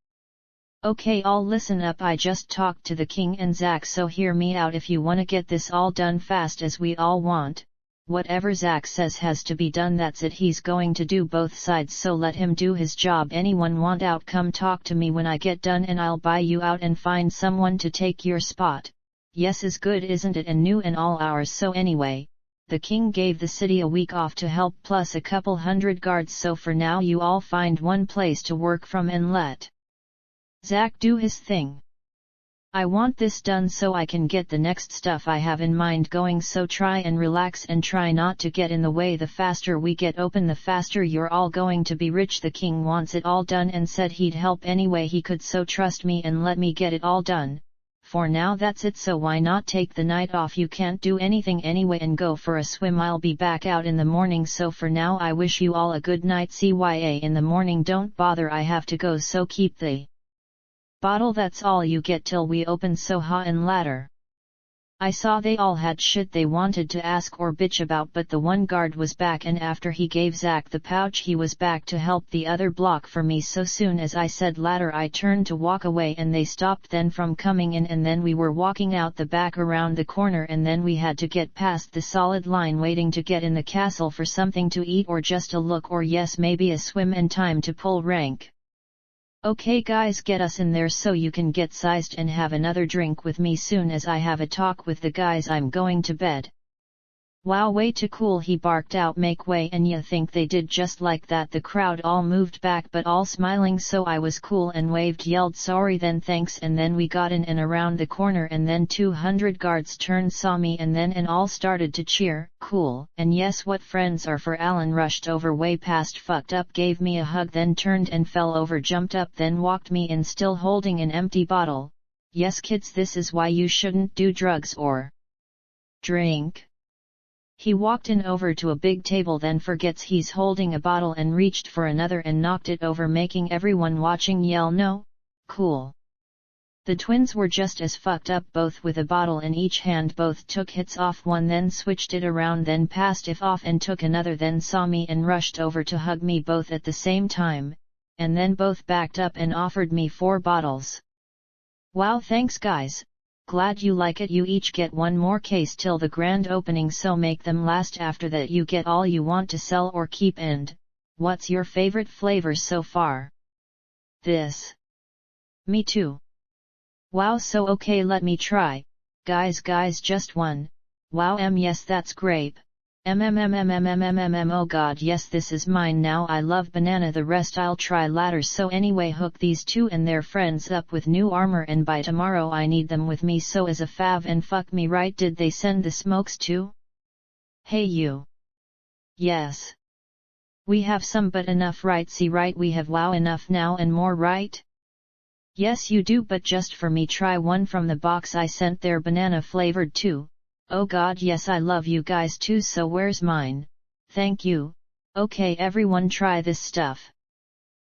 Okay, all listen up, I just talked to the king and Zack, so hear me out if you wanna get this all done fast as we all want. Whatever Zack says has to be done, that's it. He's going to do both sides, so let him do his job. Anyone want out, come talk to me when I get done and I'll buy you out and find someone to take your spot. Yes, is good, isn't it, and new and all ours. So anyway, the king gave the city a week off to help, plus a couple hundred guards, so for now you all find one place to work from and let Zack do his thing. I want this done so I can get the next stuff I have in mind going, so try and relax and try not to get in the way. The faster we get open, the faster you're all going to be rich. The king wants it all done and said he'd help any way he could, so trust me and let me get it all done. For now that's it, so why not take the night off? You can't do anything anyway, and go for a swim. I'll be back out in the morning, so for now I wish you all a good night. CYA in the morning, don't bother, I have to go, so keep the bottle, that's all you get till we open, so ha and ladder. I saw they all had shit they wanted to ask or bitch about, but the one guard was back, and after he gave Zack the pouch he was back to help the other block for me. So soon as I said ladder I turned to walk away and they stopped then from coming in, and then we were walking out the back around the corner, and then we had to get past the solid line waiting to get in the castle for something to eat or just a look, or yes, maybe a swim, and time to pull rank. Okay guys, get us in there so you can get sized and have another drink with me soon as I have a talk with the guys. I'm going to bed. Wow, way too cool, he barked out, make way, and you think they did just like that. The crowd all moved back but all smiling, so I was cool and waved, yelled sorry, then thanks, and then we got in and around the corner, and then 200 guards turned, saw me, and then and all started to cheer, cool, and yes, what friends are for. Alan rushed over way past fucked up, gave me a hug, then turned and fell over, jumped up, then walked me in still holding an empty bottle. Yes kids, this is why you shouldn't do drugs or drink. He walked in over to a big table, then forgets he's holding a bottle and reached for another and knocked it over, making everyone watching yell no. Cool. The twins were just as fucked up, both with a bottle in each hand. Both took hits off one, then switched it around, then passed it off and took another, then saw me and rushed over to hug me both at the same time, and then both backed up and offered me 4 bottles. Wow, thanks guys. Glad you like it. You each get 1 more case till the grand opening, so make them last. After that you get all you want to sell or keep. And what's your favorite flavor so far? This. Me too. Wow, so okay, let me try. Guys, just one. Wow, yes, that's grape. Oh god, yes, this is mine now. I love banana, the rest I'll try later. So anyway, hook these two and their friends up with new armor, and by tomorrow I need them with me so as a fav and fuck me right. Did they send the smokes too? Hey you. Yes. We have some, but enough, right? See, right, we have wow enough now and more, right? Yes you do, but just for me. Try one from the box I sent, they're banana flavored too. Oh god, yes, I love you guys too, so where's mine? Thank you. Okay everyone, try this stuff.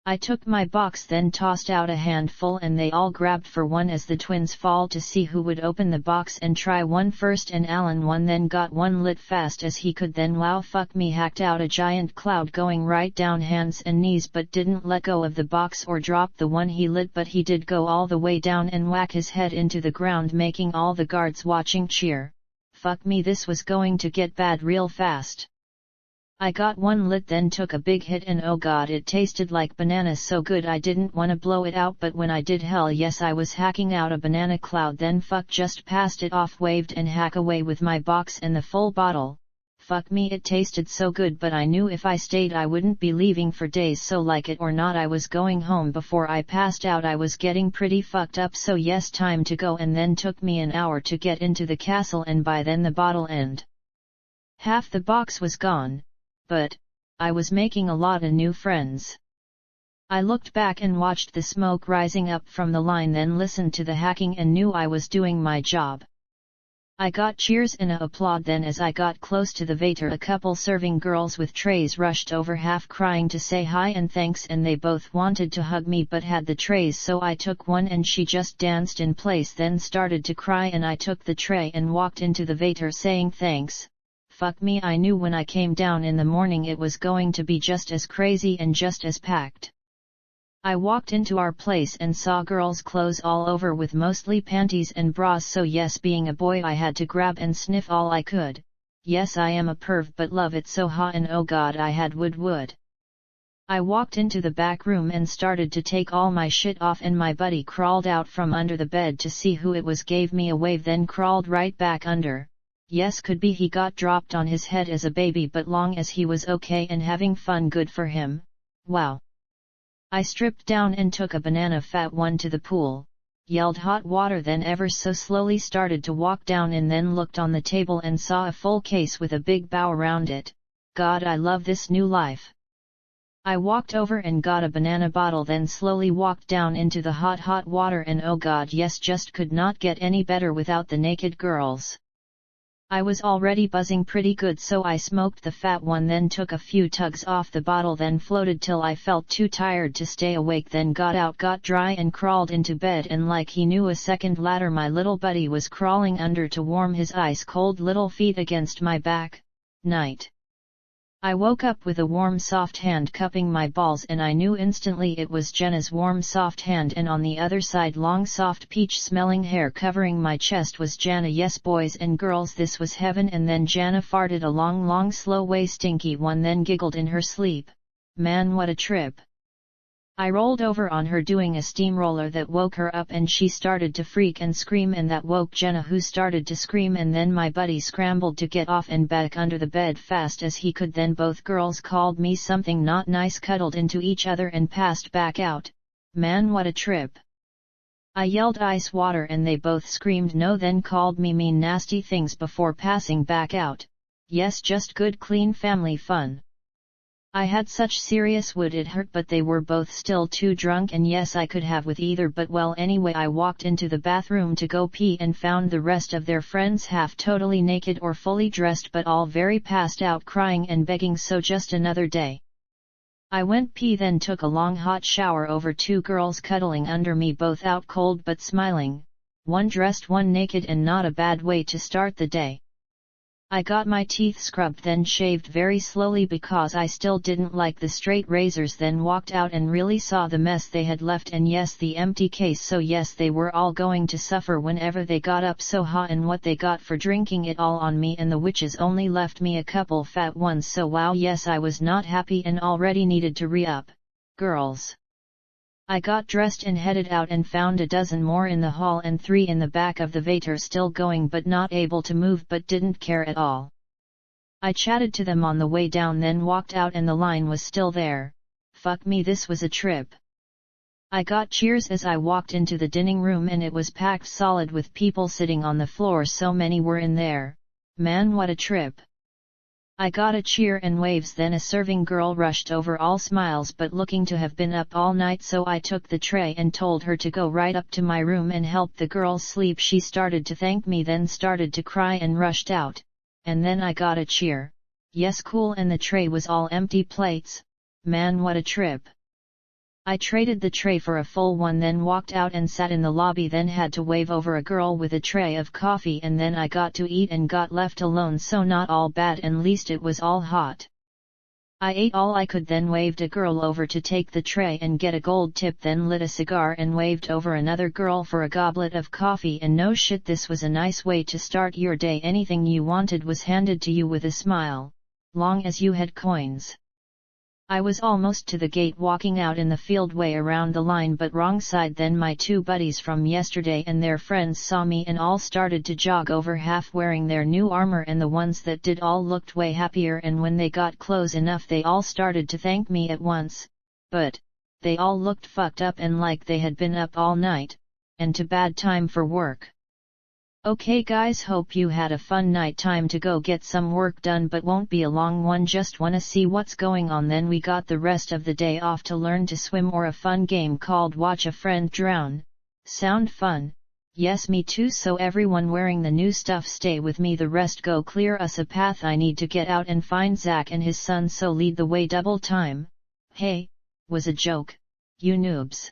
I took my box, then tossed out a handful, and they all grabbed for one as the twins fall to see who would open the box and try one first, and Alan won, then got one lit fast as he could, then wow, fuck me, hacked out a giant cloud going right down hands and knees, but didn't let go of the box or drop the one he lit, but he did go all the way down and whack his head into the ground, making all the guards watching cheer. Fuck me, this was going to get bad real fast. I got one lit, then took a big hit, and oh god, it tasted like banana, so good I didn't wanna blow it out, but when I did, hell yes, I was hacking out a banana cloud, then fuck, just passed it off, waved and hack away with my box and the full bottle. Fuck me, it tasted so good, but I knew if I stayed I wouldn't be leaving for days, so like it or not I was going home before I passed out. I was getting pretty fucked up, so yes, time to go, and then took me an hour to get into the castle, and by then the bottle and half the box was gone. But I was making a lot of new friends. I looked back and watched the smoke rising up from the line, then listened to the hacking and knew I was doing my job. I got cheers and a applaud. Then as I got close to the waiter, a couple serving girls with trays rushed over, half crying to say hi and thanks, and they both wanted to hug me but had the trays, so I took one and she just danced in place, then started to cry, and I took the tray and walked into the waiter saying thanks. Fuck me, I knew when I came down in the morning it was going to be just as crazy and just as packed. I walked into our place and saw girls' clothes all over, with mostly panties and bras, so yes, being a boy I had to grab and sniff all I could. Yes, I am a perv, but love it so hot, and oh god, I had wood. I walked into the back room and started to take all my shit off, and my buddy crawled out from under the bed to see who it was, gave me a wave, then crawled right back under. Yes, could be he got dropped on his head as a baby, but long as he was okay and having fun, good for him. Wow. I stripped down and took a banana fat one to the pool, yelled hot water, then ever so slowly started to walk down, and then looked on the table and saw a full case with a big bow around it. God, I love this new life. I walked over and got a banana bottle, then slowly walked down into the hot water, and oh god, yes, just could not get any better without the naked girls. I was already buzzing pretty good, so I smoked the fat one, then took a few tugs off the bottle, then floated till I felt too tired to stay awake, then got out, got dry and crawled into bed, and like he knew, a second later my little buddy was crawling under to warm his ice cold little feet against my back. Night. I woke up with a warm soft hand cupping my balls, and I knew instantly it was Jenna's warm soft hand, and on the other side long soft peach smelling hair covering my chest was Jana. Yes, boys and girls, this was heaven. And then Jana farted a long slow way stinky one, then giggled in her sleep. Man, what a trip. I rolled over on her doing a steamroller that woke her up, and she started to freak and scream, and that woke Jenna, who started to scream, and then my buddy scrambled to get off and back under the bed fast as he could. Then both girls called me something not nice, cuddled into each other and passed back out. Man, what a trip. I yelled ice water and they both screamed no, then called me mean nasty things before passing back out. Yes, just good clean family fun. I had such serious wood it hurt, but they were both still too drunk, and yes, I could have with either, but well, anyway, I walked into the bathroom to go pee and found the rest of their friends half totally naked or fully dressed, but all very passed out, crying and begging, so just another day. I went pee, then took a long hot shower over two girls cuddling under me, both out cold but smiling, one dressed, one naked, and not a bad way to start the day. I got my teeth scrubbed, then shaved very slowly because I still didn't like the straight razors, then walked out and really saw the mess they had left, and yes, the empty case, so yes, they were all going to suffer whenever they got up so hot, and what they got for drinking it all on me, and the witches only left me a couple fat ones, so wow, yes, I was not happy and already needed to re-up. Girls. I got dressed and headed out and found a dozen more in the hall and 3 in the back of the waiter still going but not able to move but didn't care at all. I chatted to them on the way down then walked out and the line was still there. Fuck me, this was a trip. I got cheers as I walked into the dining room and it was packed solid with people sitting on the floor, so many were in there. Man, what a trip. I got a cheer and waves, then a serving girl rushed over all smiles but looking to have been up all night, so I took the tray and told her to go right up to my room and help the girl sleep. She started to thank me then started to cry and rushed out, and then I got a cheer. Yes, cool, and the tray was all empty plates. Man, what a trip. I traded the tray for a full one then walked out and sat in the lobby, then had to wave over a girl with a tray of coffee, and then I got to eat and got left alone, so not all bad, and least it was all hot. I ate all I could then waved a girl over to take the tray and get a gold tip, then lit a cigar and waved over another girl for a goblet of coffee, and no shit, this was a nice way to start your day. Anything you wanted was handed to you with a smile, long as you had coins. I was almost to the gate walking out in the field way around the line but wrong side, then my 2 buddies from yesterday and their friends saw me and all started to jog over, half wearing their new armor, and the ones that did all looked way happier, and when they got close enough they all started to thank me at once, but they all looked fucked up and like they had been up all night, and to bad time for work. Okay guys, hope you had a fun night. Time to go get some work done, but won't be a long one, just wanna see what's going on. Then we got the rest of the day off to learn to swim or a fun game called Watch a Friend Drown. Sound fun? Yes, me too. So everyone wearing the new stuff, stay with me, the rest go clear us a path. I need to get out and find Zach and his son, so lead the way. Double time. Hey, was a joke, you noobs.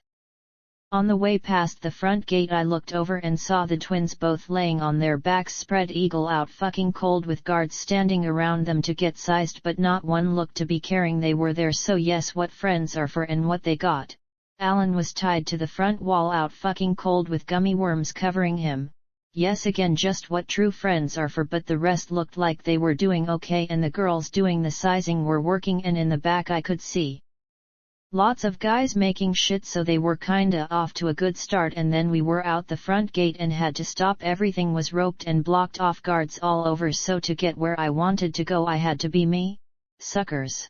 On the way past the front gate I looked over and saw the twins both laying on their backs, spread eagle out, fucking cold, with guards standing around them to get sized, but not one looked to be caring they were there. So yes, what friends are for and what they got. Alan was tied to the front wall out fucking cold with gummy worms covering him. Yes, again just what true friends are for, but the rest looked like they were doing okay, and the girls doing the sizing were working, and in the back I could see lots of guys making shit, so they were kinda off to a good start. And then we were out the front gate and had to stop. Everything was roped and blocked off, guards all over, so to get where I wanted to go I had to be me. Suckers.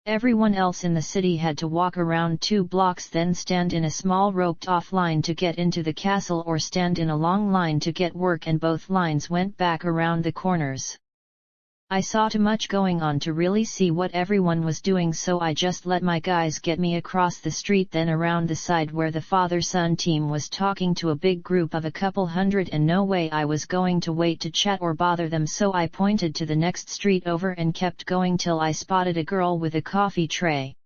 Everyone else in the city had to walk around 2 blocks, then stand in a small roped off line to get into the castle, or stand in a long line to get work, and both lines went back around the corners. I saw too much going on to really see what everyone was doing, so I just let my guys get me across the street, then around the side where the father-son team was talking to a big group of a couple hundred, and no way I was going to wait to chat or bother them, so I pointed to the next street over and kept going till I spotted a girl with a coffee tray.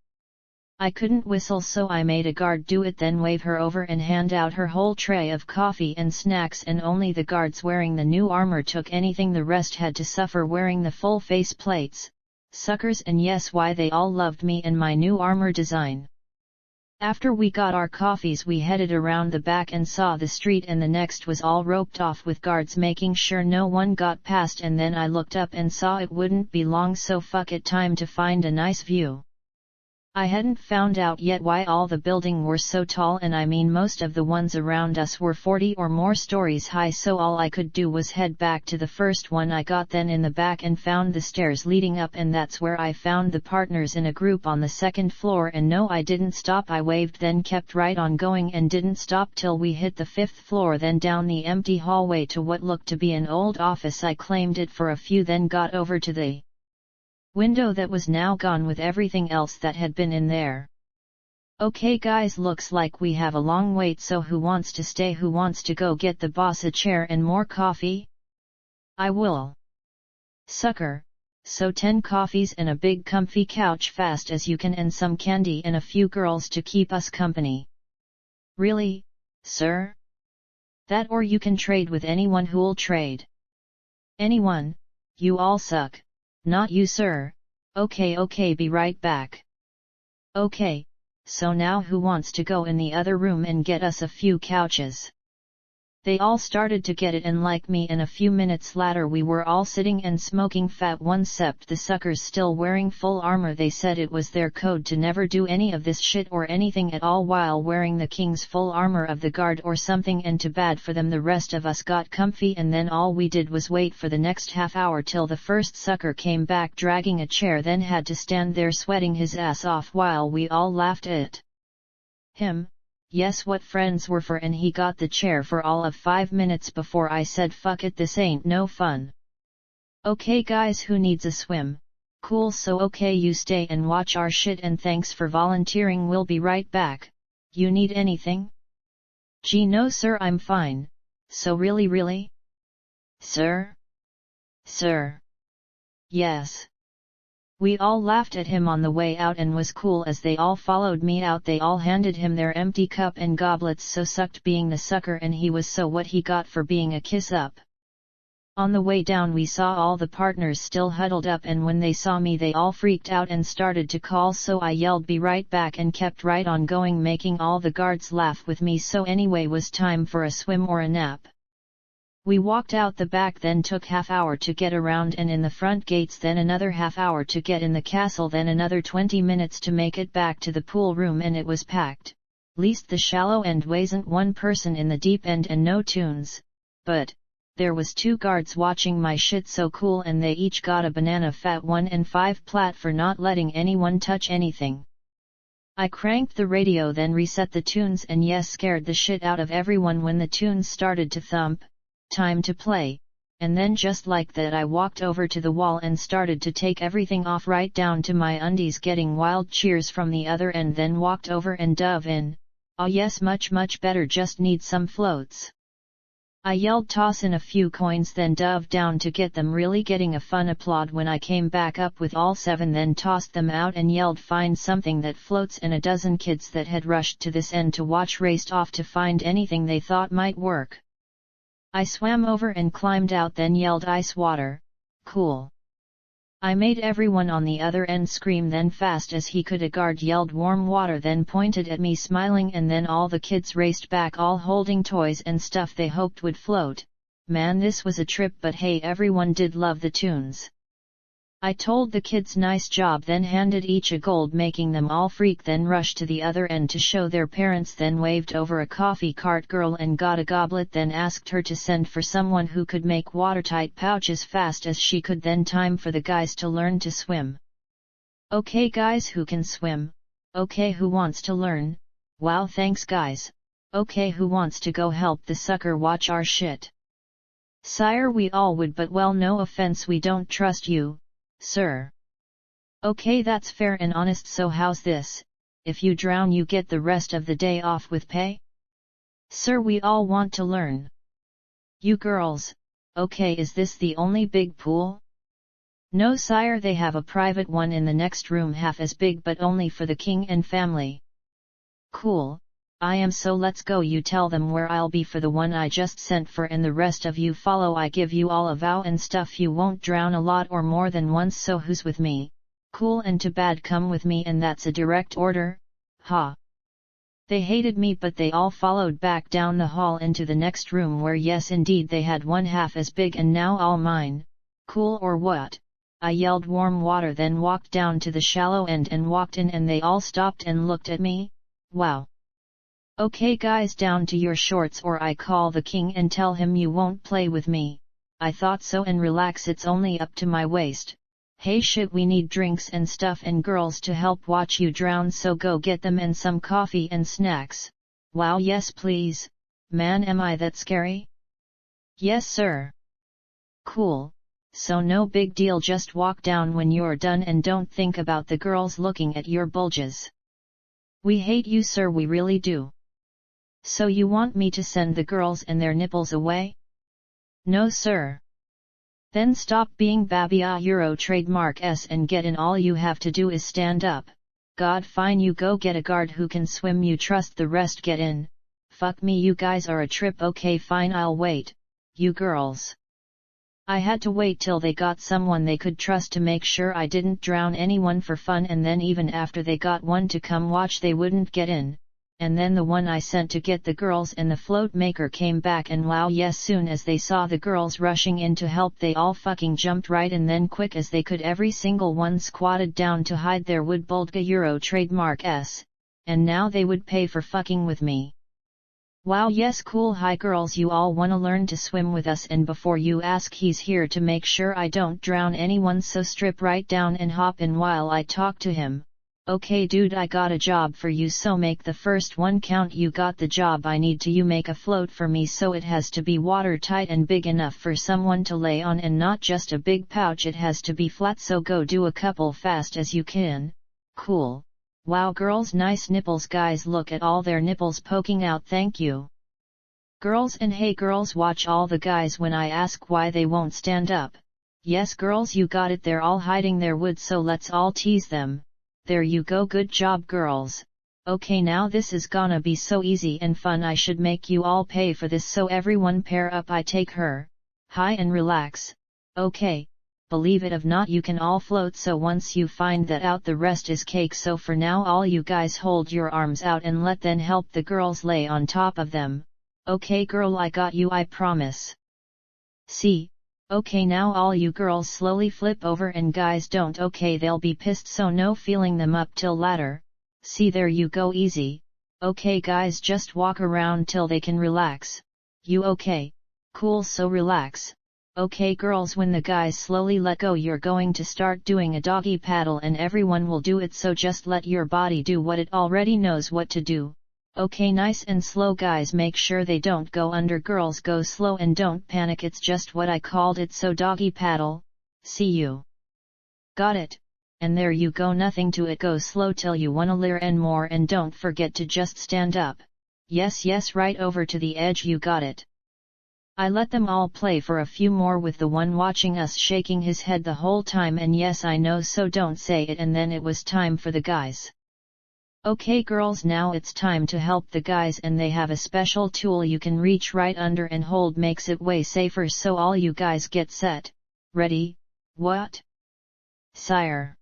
I couldn't whistle, so I made a guard do it, then wave her over and hand out her whole tray of coffee and snacks, and only the guards wearing the new armor took anything, the rest had to suffer wearing the full face plates. Suckers, and yes, why they all loved me and my new armor design. After we got our coffees we headed around the back and saw the street, and the next was all roped off with guards making sure no one got past, and then I looked up and saw it wouldn't be long, so fuck it, time to find a nice view. I hadn't found out yet why all the buildings were so tall, and I mean most of the ones around us were 40 or more stories high, so all I could do was head back to the first one I got, then in the back, and found the stairs leading up, and that's where I found the partners in a group on the 2nd floor. And no, I didn't stop, I waved then kept right on going and didn't stop till we hit the 5th floor, then down the empty hallway to what looked to be an old office. I claimed it for a few, then got over to the window that was now gone with everything else that had been in there. Okay guys, looks like we have a long wait, so who wants to stay, who wants to go get the boss a chair and more coffee? I will. Sucker. So 10 coffees and a big comfy couch fast as you can, and some candy and a few girls to keep us company. Really, sir? That, or you can trade with anyone who'll trade. Anyone? You all suck. Not you, sir. Okay, be right back. Okay, so now who wants to go in the other room and get us a few couches? They all started to get it and like me, and a few minutes later we were all sitting and smoking fat one sept the suckers still wearing full armor. They said it was their code to never do any of this shit or anything at all while wearing the king's full armor of the guard or something, and too bad for them. The rest of us got comfy, and then all we did was wait for the next half hour till the first sucker came back dragging a chair, then had to stand there sweating his ass off while we all laughed at him. Yes, what friends were for, and he got the chair for all of 5 minutes before I said fuck it, this ain't no fun. Okay guys, who needs a swim? Cool, so okay, you stay and watch our shit, and thanks for volunteering, we'll be right back. You need anything? Gee no sir, I'm fine. So really? Sir? Sir? Yes. We all laughed at him on the way out and was cool as they all followed me out. They all handed him their empty cup and goblets, so sucked being the sucker, and he was so what he got for being a kiss up. On the way down we saw all the partners still huddled up, and when they saw me they all freaked out and started to call, so I yelled be right back and kept right on going, making all the guards laugh with me. So anyway, was time for a swim or a nap. We walked out the back, then took half hour to get around and in the front gates, then another half hour to get in the castle, then another 20 minutes to make it back to the pool room, and it was packed. Least the shallow end wasn't one person in the deep end and no tunes, but there was 2 guards watching my shit, so cool, and they each got a banana fat 1 and 5 plat for not letting anyone touch anything. I cranked the radio, then reset the tunes, and yes, scared the shit out of everyone when the tunes started to thump. Time to play, and then just like that I walked over to the wall and started to take everything off right down to my undies, getting wild cheers from the other end, then walked over and dove in. Oh yes, much better, just need some floats. I yelled toss in a few coins, then dove down to get them, really getting a fun applaud when I came back up with all 7, then tossed them out and yelled find something that floats, and a dozen kids that had rushed to this end to watch raced off to find anything they thought might work. I swam over and climbed out, then yelled ice water, cool. I made everyone on the other end scream, then fast as he could a guard yelled warm water, then pointed at me smiling, and then all the kids raced back, all holding toys and stuff they hoped would float. Man, this was a trip, but hey, everyone did love the tunes. I told the kids nice job, then handed each a gold, making them all freak, then rushed to the other end to show their parents, then waved over a coffee cart girl and got a goblet, then asked her to send for someone who could make watertight pouches fast as she could, then time for the guys to learn to swim. Okay guys, who can swim? Okay, who wants to learn? Wow, thanks guys. Okay, who wants to go help the sucker watch our shit? Sire, we all would, but well, no offense, we don't trust you, sir. Okay, that's fair and honest, so how's this? If you drown you get the rest of the day off with pay? Sir, we all want to learn. You girls, okay, is this the only big pool? No sire, they have a private one in the next room half as big, but only for the king and family. Cool, I am, so let's go. You tell them where I'll be for the one I just sent for, and the rest of you follow. I give you all a vow and stuff, you won't drown a lot or more than once, so who's with me? Cool, and to bad come with me, and that's a direct order, ha. They hated me, but they all followed back down the hall into the next room, where yes indeed they had one half as big and now all mine. Cool or what? I yelled warm water, then walked down to the shallow end and walked in, and they all stopped and looked at me. Wow. Okay guys, down to your shorts or I call the king and tell him you won't play with me. I thought so, and relax, it's only up to my waist. Hey shit, we need drinks and stuff and girls to help watch you drown, so go get them, and some coffee and snacks. Wow, yes please. Man, am I that scary? Yes sir. Cool, so no big deal, just walk down when you're done and don't think about the girls looking at your bulges. We hate you sir, we really do. So you want me to send the girls and their nipples away? No sir. Then stop being babia Euro trademark S and get in. All you have to do is stand up. God, fine, you go get a guard who can swim, you trust the rest, get in. Fuck me, you guys are a trip. Okay fine, I'll wait. You girls. I had to wait till they got someone they could trust to make sure I didn't drown anyone for fun, and then even after they got one to come watch, they wouldn't get in. and then the one I sent to get the girls and the float maker came back, and wow, yes, soon as they saw the girls rushing in to help, they all fucking jumped right, and then quick as they could every single one squatted down to hide their wood Boldga Euro trademark S, and now they would pay for fucking with me. Wow, yes, cool. Hi girls, you all wanna learn to swim with us, and before you ask, he's here to make sure I don't drown anyone, so strip right down and hop in while I talk to him. Okay dude, I got a job for you, so make the first one count. You got the job I need to. You make a float for me, so it has to be watertight and big enough for someone to lay on, and not just a big pouch, it has to be flat, so go do a couple fast as you can. Cool. Wow girls, nice nipples. Guys, look at all their nipples poking out, thank you. Girls, and hey girls, watch all the guys when I ask why they won't stand up. Yes girls, you got it, they're all hiding their wood, so let's all tease them. There you go, good job girls. Okay, now this is gonna be so easy and fun, I should make you all pay for this, so everyone pair up, I take her. Hi, and relax. Okay, believe it or not, you can all float, so once you find that out, the rest is cake. So for now, all you guys hold your arms out and let them help the girls lay on top of them. Okay girl, I got you, I promise. See? Okay, now all you girls slowly flip over, and guys don't, okay, they'll be pissed, so no feeling them up till later. See, there you go, easy. Okay guys, just walk around till they can relax. You okay? Cool, so relax. Okay girls, when the guys slowly let go, you're going to start doing a doggy paddle, and everyone will do it, so just let your body do what it already knows what to do. Okay, nice and slow guys, make sure they don't go under. Girls, go slow and don't panic, it's just what I called it, so doggy paddle. See you. Got it? And there you go, nothing to it, go slow till you wanna leer and more, and don't forget to just stand up. Yes, right over to the edge, you got it. I let them all play for a few more, with the one watching us shaking his head the whole time, and yes, I know, so don't say it. And then it was time for the guys. Okay girls, now it's time to help the guys, and they have a special tool you can reach right under and hold, makes it way safer, so all you guys get set. Ready? What? Sire.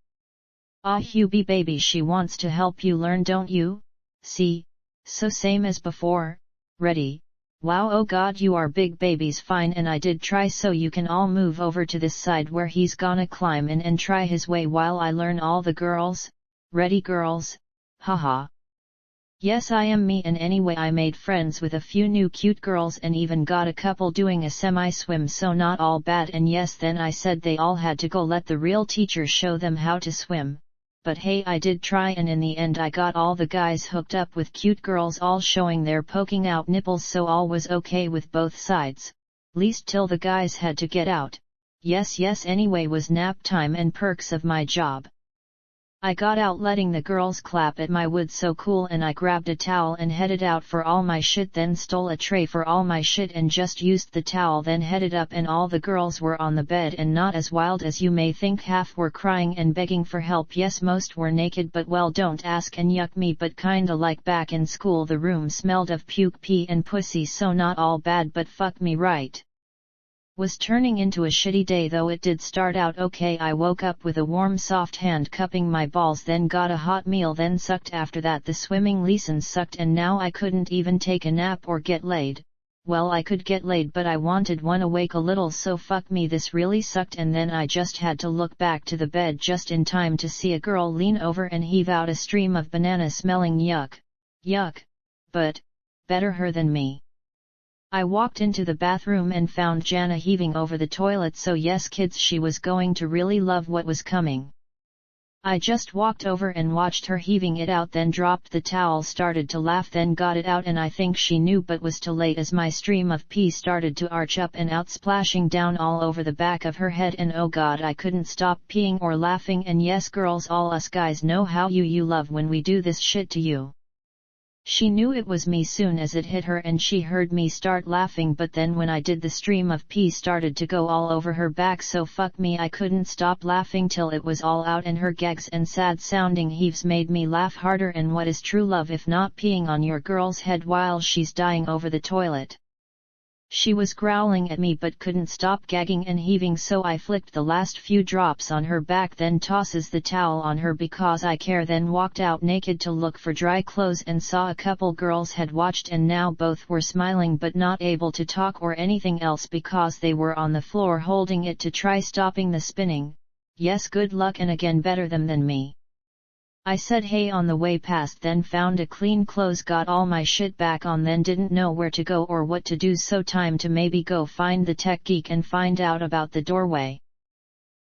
Ah, Hubie baby, she wants to help you learn, don't you? See? So same as before. Ready? Wow, oh god, you are big babies, fine, and I did try, so you can all move over to this side where he's gonna climb in and try his way while I learn all the girls. Ready girls? Haha. Yes, I am me, and anyway I made friends with a few new cute girls and even got a couple doing a semi-swim, so not all bad. And yes, then I said they all had to go let the real teacher show them how to swim. But hey, I did try, and in the end I got all the guys hooked up with cute girls all showing their poking out nipples, so all was okay with both sides. Least till the guys had to get out. Yes, anyway was nap time and perks of my job. I got out letting the girls clap at my wood, so cool, and I grabbed a towel and headed out for all my shit, then stole a tray for all my shit and just used the towel, then headed up, and all the girls were on the bed and not as wild as you may think. Half were crying and begging for help, yes, most were naked, but well, don't ask and yuck me, but kinda like back in school. The room smelled of puke, pee and pussy, so not all bad, but fuck me right. Was turning into a shitty day, though it did start out okay. I woke up with a warm soft hand cupping my balls, then got a hot meal, then sucked. After that the swimming lessons sucked, and now I couldn't even take a nap or get laid. Well, I could get laid, but I wanted one awake a little, so fuck me, this really sucked. And then I just had to look back to the bed just in time to see a girl lean over and heave out a stream of banana smelling yuck. But better her than me. I walked into the bathroom and found Jana heaving over the toilet, so yes kids, she was going to really love what was coming. I just walked over and watched her heaving it out, then dropped the towel, started to laugh, then got it out, and I think she knew but was too late as my stream of pee started to arch up and out, splashing down all over the back of her head, and oh god, I couldn't stop peeing or laughing. And yes girls, all us guys know how you love when we do this shit to you. She knew it was me soon as it hit her, and she heard me start laughing, but then when I did, the stream of pee started to go all over her back, so fuck me, I couldn't stop laughing till it was all out, and her gags and sad sounding heaves made me laugh harder. And what is true love if not peeing on your girl's head while she's dying over the toilet? She was growling at me but couldn't stop gagging and heaving, so I flicked the last few drops on her back, then tosses the towel on her because I care, then walked out naked to look for dry clothes and saw a couple girls had watched and now both were smiling but not able to talk or anything else because they were on the floor holding it to try stopping the spinning. Yes, good luck and again better them than me. I said hey on the way past, then found a clean clothes, got all my shit back on, then didn't know where to go or what to do, so time to maybe go find the tech geek and find out about the doorway.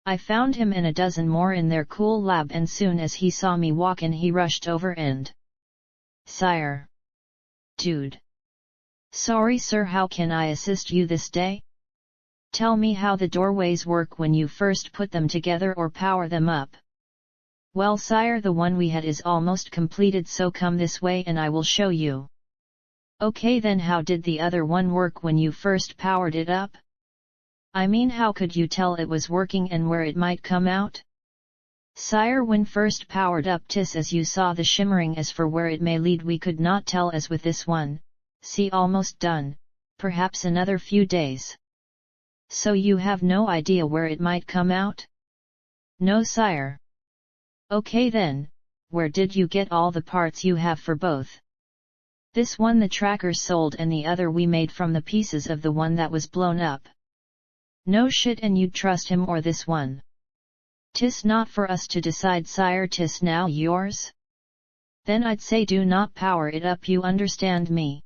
I found him and a dozen more in their cool lab, and soon as he saw me walk in he rushed over and, "Sire. Dude. Sorry sir, how can I assist you this day? Tell me how the doorways work when you first put them together or power them up." "Well sire, the one we had is almost completed, so come this way and I will show you." "Okay, then how did the other one work when you first powered it up? I mean, how could you tell it was working and where it might come out?" "Sire, when first powered up, 'tis as you saw, the shimmering. As for where it may lead, we could not tell as with this one. See, almost done, perhaps another few days." "So you have no idea where it might come out?" "No sire." "Okay then, where did you get all the parts you have for both?" "This one the tracker sold and the other we made from the pieces of the one that was blown up." "No shit, and you'd trust him or this one?" "'Tis not for us to decide sire, 'tis now yours." "Then I'd say do not power it up, you understand me?"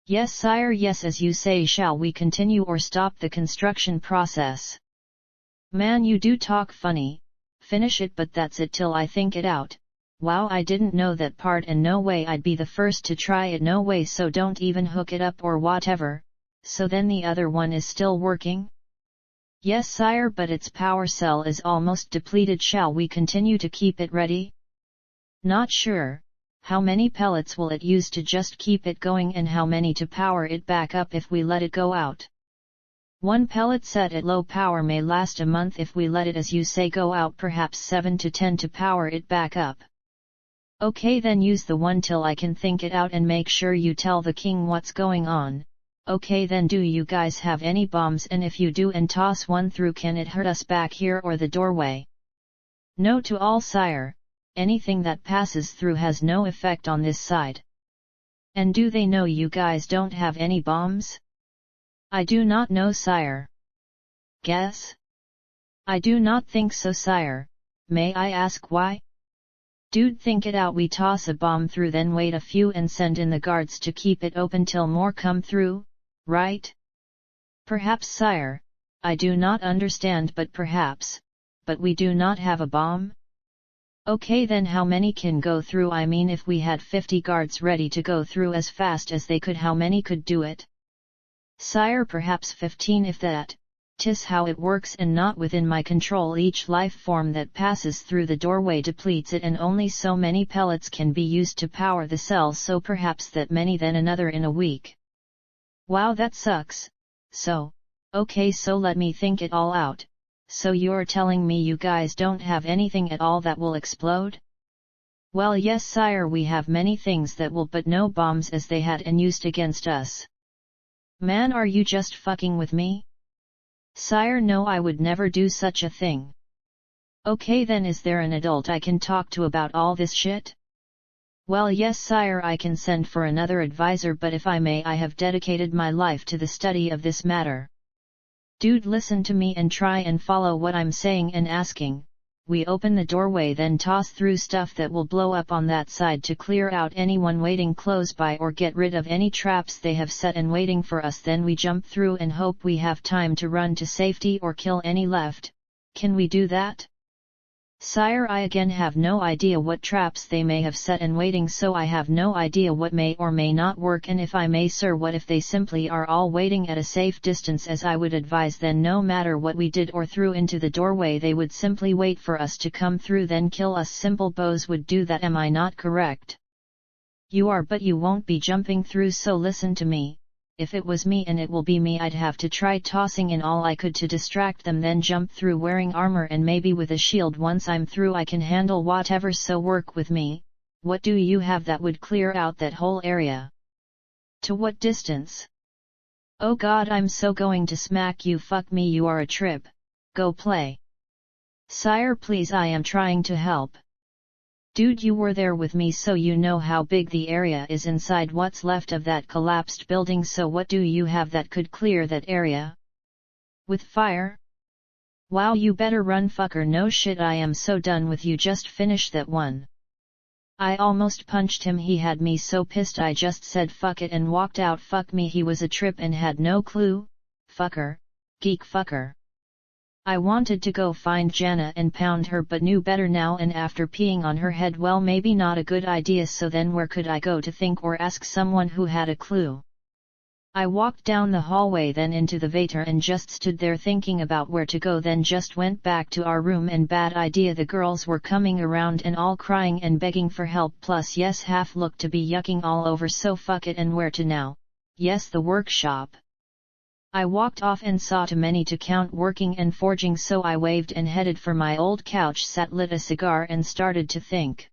"Yes sire, yes, as you say. Shall we continue or stop the construction process?" "Man, you do talk funny. Finish it, but that's it till I think it out. Wow, I didn't know that part, and no way I'd be the first to try it, no way, so don't even hook it up or whatever." "So then the other one is still working?" "Yes sire, but its power cell is almost depleted. Shall we continue to keep it ready?" "Not sure. How many pellets will it use to just keep it going, and how many to power it back up if we let it go out?" "One pellet set at low power may last a month if we let it, as you say, go out, perhaps 7 to 10 to power it back up." "Okay, then use the one till I can think it out, and make sure you tell the king what's going on." "Okay then, do you guys have any bombs, and if you do and toss one through, can it hurt us back here or the doorway?" "No to all sire, anything that passes through has no effect on this side." "And do they know you guys don't have any bombs?" "I do not know sire." "Guess?" "I do not think so sire. May I ask why?" "Dude, think it out. We toss a bomb through, then wait a few and send in the guards to keep it open till more come through, right?" "Perhaps sire, I do not understand, but perhaps. But we do not have a bomb." "Okay then, how many can go through? I mean, if we had 50 guards ready to go through as fast as they could, how many could do it?" "Sire, perhaps 15 if that. 'Tis how it works and not within my control. Each life form that passes through the doorway depletes it, and only so many pellets can be used to power the cells, so perhaps that many, then another in a week." "Wow, that sucks. Okay, so let me think it all out. So you're telling me you guys don't have anything at all that will explode?" "Well yes sire, we have many things that will, but no bombs as they had and used against us." "Man, are you just fucking with me?" "Sire, no, I would never do such a thing." "Okay then, is there an adult I can talk to about all this shit?" "Well yes sire, I can send for another advisor, but if I may, I have dedicated my life to the study of this matter." "Dude, listen to me and try and follow what I'm saying and asking. We open the doorway, then toss through stuff that will blow up on that side to clear out anyone waiting close by or get rid of any traps they have set and waiting for us. Then we jump through and hope we have time to run to safety or kill any left. Can we do that?" "Sire, I again have no idea what traps they may have set and waiting, so I have no idea what may or may not work. And if I may sir, what if they simply are all waiting at a safe distance, as I would advise? Then no matter what we did or threw into the doorway, they would simply wait for us to come through, then kill us. Simple bows would do that, am I not correct?" "You are, but you won't be jumping through, so listen to me. If it was me, and it will be me, I'd have to try tossing in all I could to distract them, then jump through wearing armor and maybe with a shield. Once I'm through, I can handle whatever, so work with me. What do you have that would clear out that whole area?" "To what distance?" Oh god, I'm so going to smack you, fuck me, you are a trip. Go play. Sire, please, I am trying to help. Dude, you were there with me, so you know how big the area is inside what's left of that collapsed building, so what do you have that could clear that area? With fire? Wow, you better run, fucker. No shit, I am so done with you, just finish that one. I almost punched him, he had me so pissed I just said fuck it and walked out. Fuck me, he was a trip and had no clue. Fucker. Geek fucker. I wanted to go find Jana and pound her, but knew better now, and after peeing on her head, well, maybe not a good idea, so then where could I go to think or ask someone who had a clue? I walked down the hallway, then into the waiter, and just stood there thinking about where to go, then just went back to our room, and bad idea, the girls were coming around and all crying and begging for help, plus yes, half looked to be yucking all over, so fuck it, and where to now? Yes, the workshop. I walked off and saw too many to count working and forging, so I waved and headed for my old couch, sat, lit a cigar and started to think.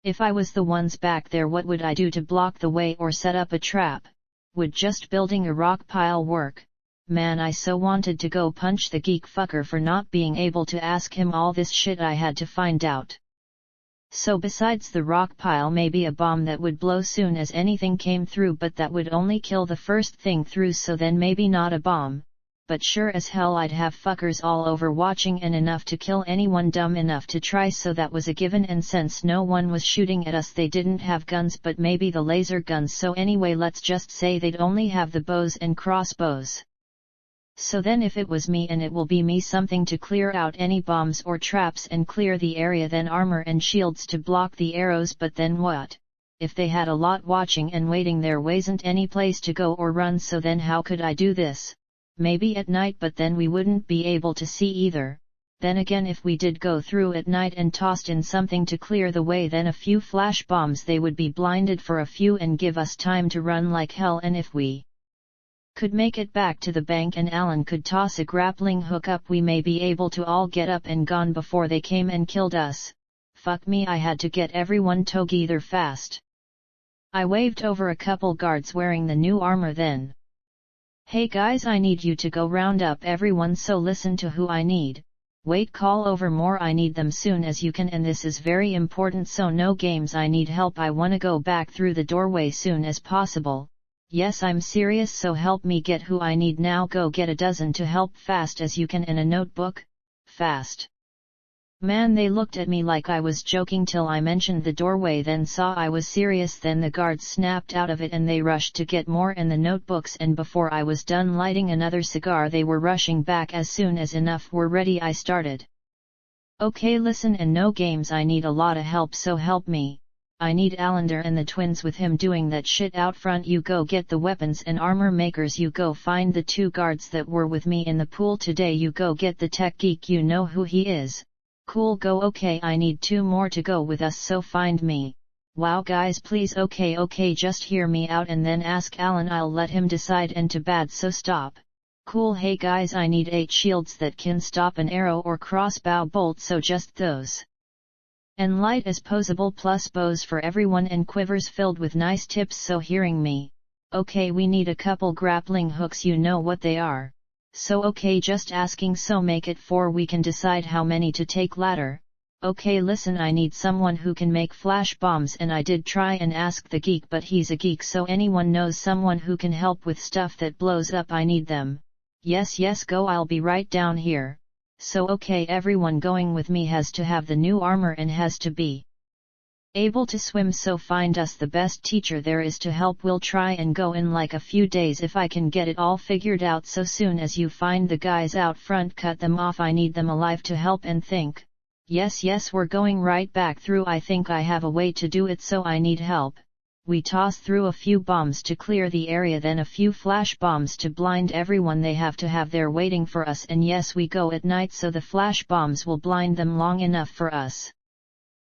If I was the ones back there, what would I do to block the way or set up a trap? Would just building a rock pile work? Man, I so wanted to go punch the geek fucker for not being able to ask him all this shit I had to find out. So besides the rock pile, maybe a bomb that would blow soon as anything came through, but that would only kill the first thing through, so then maybe not a bomb. But sure as hell I'd have fuckers all over watching, and enough to kill anyone dumb enough to try, so that was a given, and since no one was shooting at us, they didn't have guns, but maybe the laser guns, so anyway let's just say they'd only have the bows and crossbows. So then if it was me, and it will be me, something to clear out any bombs or traps and clear the area, then armor and shields to block the arrows, but then what? If they had a lot watching and waiting, there wasn't any place to go or run, so then how could I do this? Maybe at night, but then we wouldn't be able to see either. Then again, if we did go through at night and tossed in something to clear the way, then a few flash bombs, they would be blinded for a few and give us time to run like hell, and if we could make it back to the bank and Alan could toss a grappling hook up, we may be able to all get up and gone before they came and killed us. Fuck me, I had to get everyone together fast. I waved over a couple guards wearing the new armor, then. Hey guys, I need you to go round up everyone, so listen to who I need. Wait, call over more, I need them soon as you can, and this is very important, so no games, I need help, I wanna go back through the doorway soon as possible. Yes, I'm serious, so help me get who I need now, go get a dozen to help fast as you can, in a notebook. Fast. Man, they looked at me like I was joking till I mentioned the doorway, then saw I was serious, then the guards snapped out of it and they rushed to get more in the notebooks, and before I was done lighting another cigar they were rushing back. As soon as enough were ready I started. Okay, listen, and no games, I need a lot of help, so help me. I need Allender and the twins with him doing that shit out front. You go get the weapons and armor makers, you go find the 2 guards that were with me in the pool today, you go get the tech geek, you know who he is. Cool, go. Okay, I need 2 more to go with us, so find me. Wow guys, please, okay, just hear me out and then ask Alan, I'll let him decide, and to bad, so stop. Cool. Hey guys, I need 8 shields that can stop an arrow or crossbow bolt, so just those. And light as possible, plus bows for everyone, and quivers filled with nice tips, so hearing me. Okay, we need a couple grappling hooks, you know what they are. So okay, just asking, so make it 4, we can decide how many to take later. Okay, listen, I need someone who can make flash bombs, and I did try and ask the geek, but he's a geek, so anyone knows someone who can help with stuff that blows up, I need them. Yes, go, I'll be right down here. So okay, everyone going with me has to have the new armor and has to be able to swim, so find us the best teacher there is to help. We'll try and go in like a few days if I can get it all figured out. So soon as you find the guys out front, cut them off, I need them alive to help and think. Yes, we're going right back through, I think I have a way to do it, so I need help. We toss through a few bombs to clear the area, then a few flash bombs to blind everyone they have to have there waiting for us, and yes, we go at night, so the flash bombs will blind them long enough for us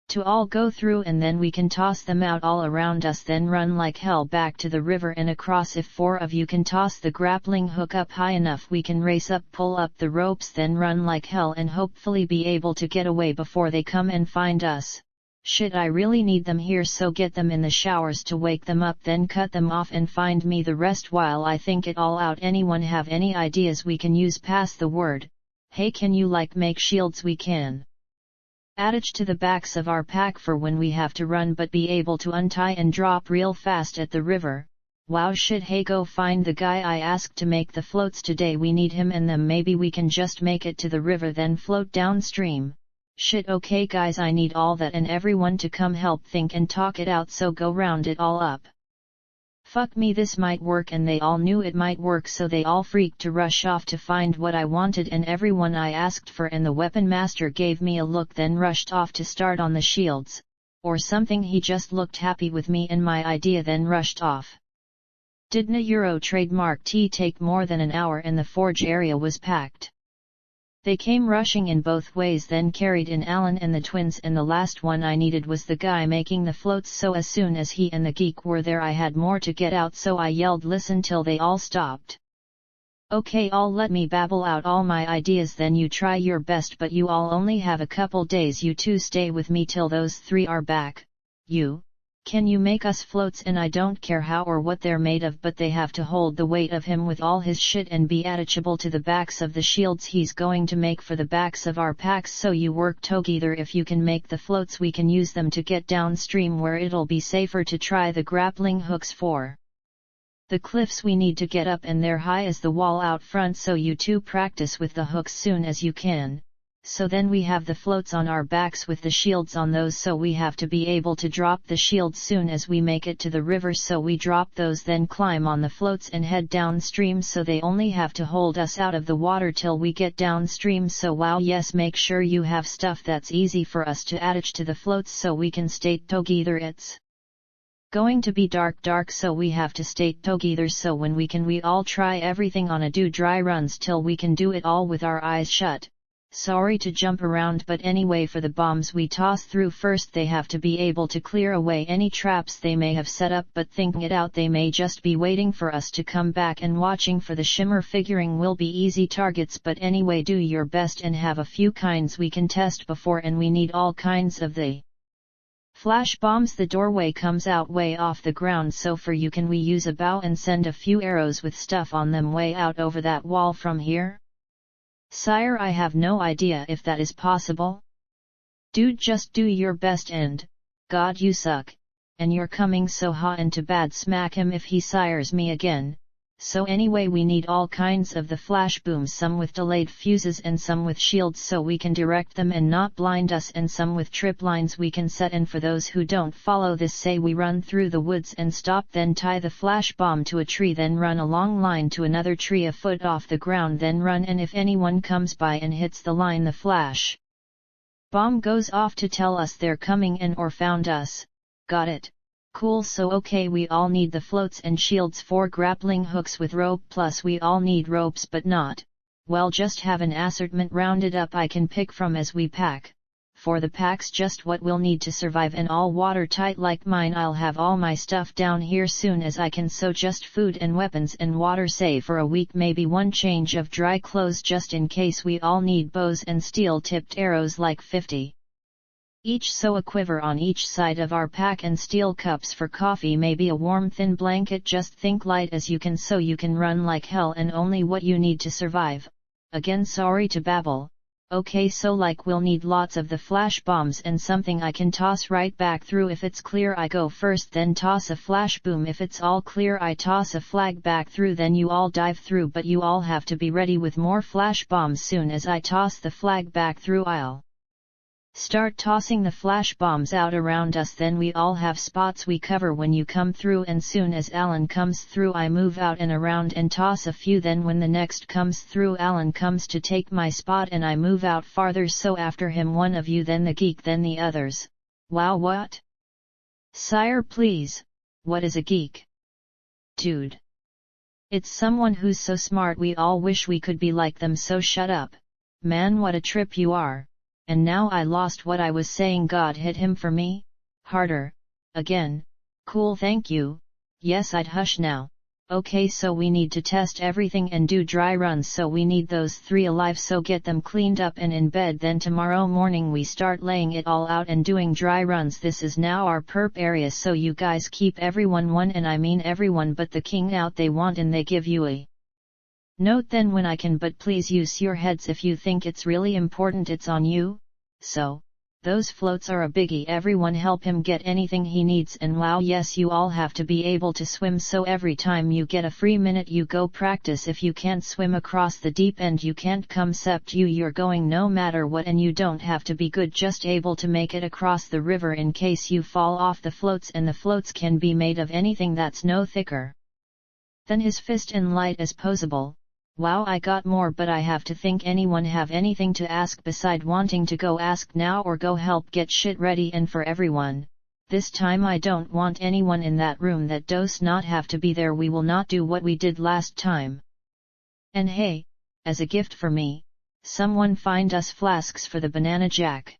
to all go through, and then we can toss them out all around us, then run like hell back to the river and across. If 4 of you can toss the grappling hook up high enough, we can race up, pull up the ropes, then run like hell and hopefully be able to get away before they come and find us. Shit, I really need them here, so get them in the showers to wake them up, then cut them off and find me the rest while I think it all out. Anyone have any ideas we can use? Pass the word. Hey, can you make shields we can attach to the backs of our pack for when we have to run, but be able to untie and drop real fast at the river? Wow, shit, hey, go find the guy I asked to make the floats today, we need him and them. Maybe we can just make it to the river then float downstream. Shit, okay guys, I need all that and everyone to come help think and talk it out, so go round it all up. Fuck me, this might work, and they all knew it might work, so they all freaked to rush off to find what I wanted and everyone I asked for, and the weapon master gave me a look then rushed off to start on the shields, or something. He just looked happy with me and my idea then rushed off. Didn't a Euro trademark tea take more than an hour and the forge area was packed. They came rushing in both ways, then carried in Alan and the twins, and the last one I needed was the guy making the floats, so as soon as he and the geek were there I had more to get out, so I yelled listen till they all stopped. Okay, all let me babble out all my ideas, then you try your best, but you all only have a couple days. You two stay with me till those three are back. Can you make us floats? And I don't care how or what they're made of, but they have to hold the weight of him with all his shit and be attachable to the backs of the shields he's going to make for the backs of our packs. So you work together. If you can make the floats, we can use them to get downstream where it'll be safer to try the grappling hooks for the cliffs we need to get up, and they're high as the wall out front, so you two practice with the hooks soon as you can. So then we have the floats on our backs with the shields on those, so we have to be able to drop the shields soon as we make it to the river, so we drop those then climb on the floats and head downstream, so they only have to hold us out of the water till we get downstream. So wow, yes, make sure you have stuff that's easy for us to attach to the floats so we can stay together. It's going to be dark, so we have to stay together, so when we all try everything on a do dry runs till we can do it all with our eyes shut. Sorry to jump around, but anyway, for the bombs we toss through first, they have to be able to clear away any traps they may have set up, but thinking it out, they may just be waiting for us to come back and watching for the shimmer, figuring we'll be easy targets. But anyway, do your best and have a few kinds we can test before, and we need all kinds of the flash bombs. The doorway comes out way off the ground, so for you can we use a bow and send a few arrows with stuff on them way out over that wall from here? Sire, I have no idea if that is possible. Dude, just do your best, and God, you suck, and you're coming so hot and to bad, smack him if he sires me again. So anyway, we need all kinds of the flash booms, some with delayed fuses and some with shields so we can direct them and not blind us, and some with trip lines we can set. And for those who don't follow this, say we run through the woods and stop, then tie the flash bomb to a tree, then run a long line to another tree a foot off the ground, then run, and if anyone comes by and hits the line, the flash bomb goes off to tell us they're coming in or found us. Got it? Cool. So okay, we all need the floats and shields for grappling hooks with rope, plus we all need ropes, but not, well, just have an assortment rounded up I can pick from as we pack. For the packs, just what we'll need to survive, and all watertight like mine. I'll have all my stuff down here soon as I can, so just food and weapons and water, say for a week, maybe one change of dry clothes just in case. We all need bows and steel-tipped arrows, like 50 each, so a quiver on each side of our pack, and steel cups for coffee, maybe a warm thin blanket. Just think light as you can so you can run like hell, and only what you need to survive. Again, sorry to babble. Okay, so we'll need lots of the flash bombs and something I can toss right back through. If it's clear, I go first, then toss a flash boom. If it's all clear, I toss a flag back through, then you all dive through, but you all have to be ready with more flash bombs. Soon as I toss the flag back through, I'll start tossing the flash bombs out around us, then we all have spots we cover when you come through, and soon as Alan comes through, I move out and around and toss a few. Then when the next comes through, Alan comes to take my spot and I move out farther, so after him one of you, then the geek, then the others. Wow, what? Sire, please, what is a geek? Dude, it's someone who's so smart we all wish we could be like them, so shut up. Man, what a trip you are. And now I lost what I was saying. God, hit him for me? Harder. Again. Cool, thank you. Yes, I'd hush now. Okay, so we need to test everything and do dry runs, so we need those 3 alive, so get them cleaned up and in bed, then tomorrow morning we start laying it all out and doing dry runs. This is now our perp area, so you guys keep everyone one, and I mean everyone but the king out. They want and they give you a note then when I can, but please use your heads if you think it's really important, it's on you. So, those floats are a biggie, everyone help him get anything he needs. And wow, yes, you all have to be able to swim, so every time you get a free minute you go practice. If you can't swim across the deep end you can't come, cept you're going no matter what, and you don't have to be good, just able to make it across the river in case you fall off the floats, and the floats can be made of anything that's no thicker than his fist and light as possible. Wow, I got more, but I have to think. Anyone have anything to ask beside wanting to go? Ask now or go help get shit ready. And for everyone, this time I don't want anyone in that room that does not have to be there. We will not do what we did last time. And hey, as a gift for me, someone find us flasks for the banana jack.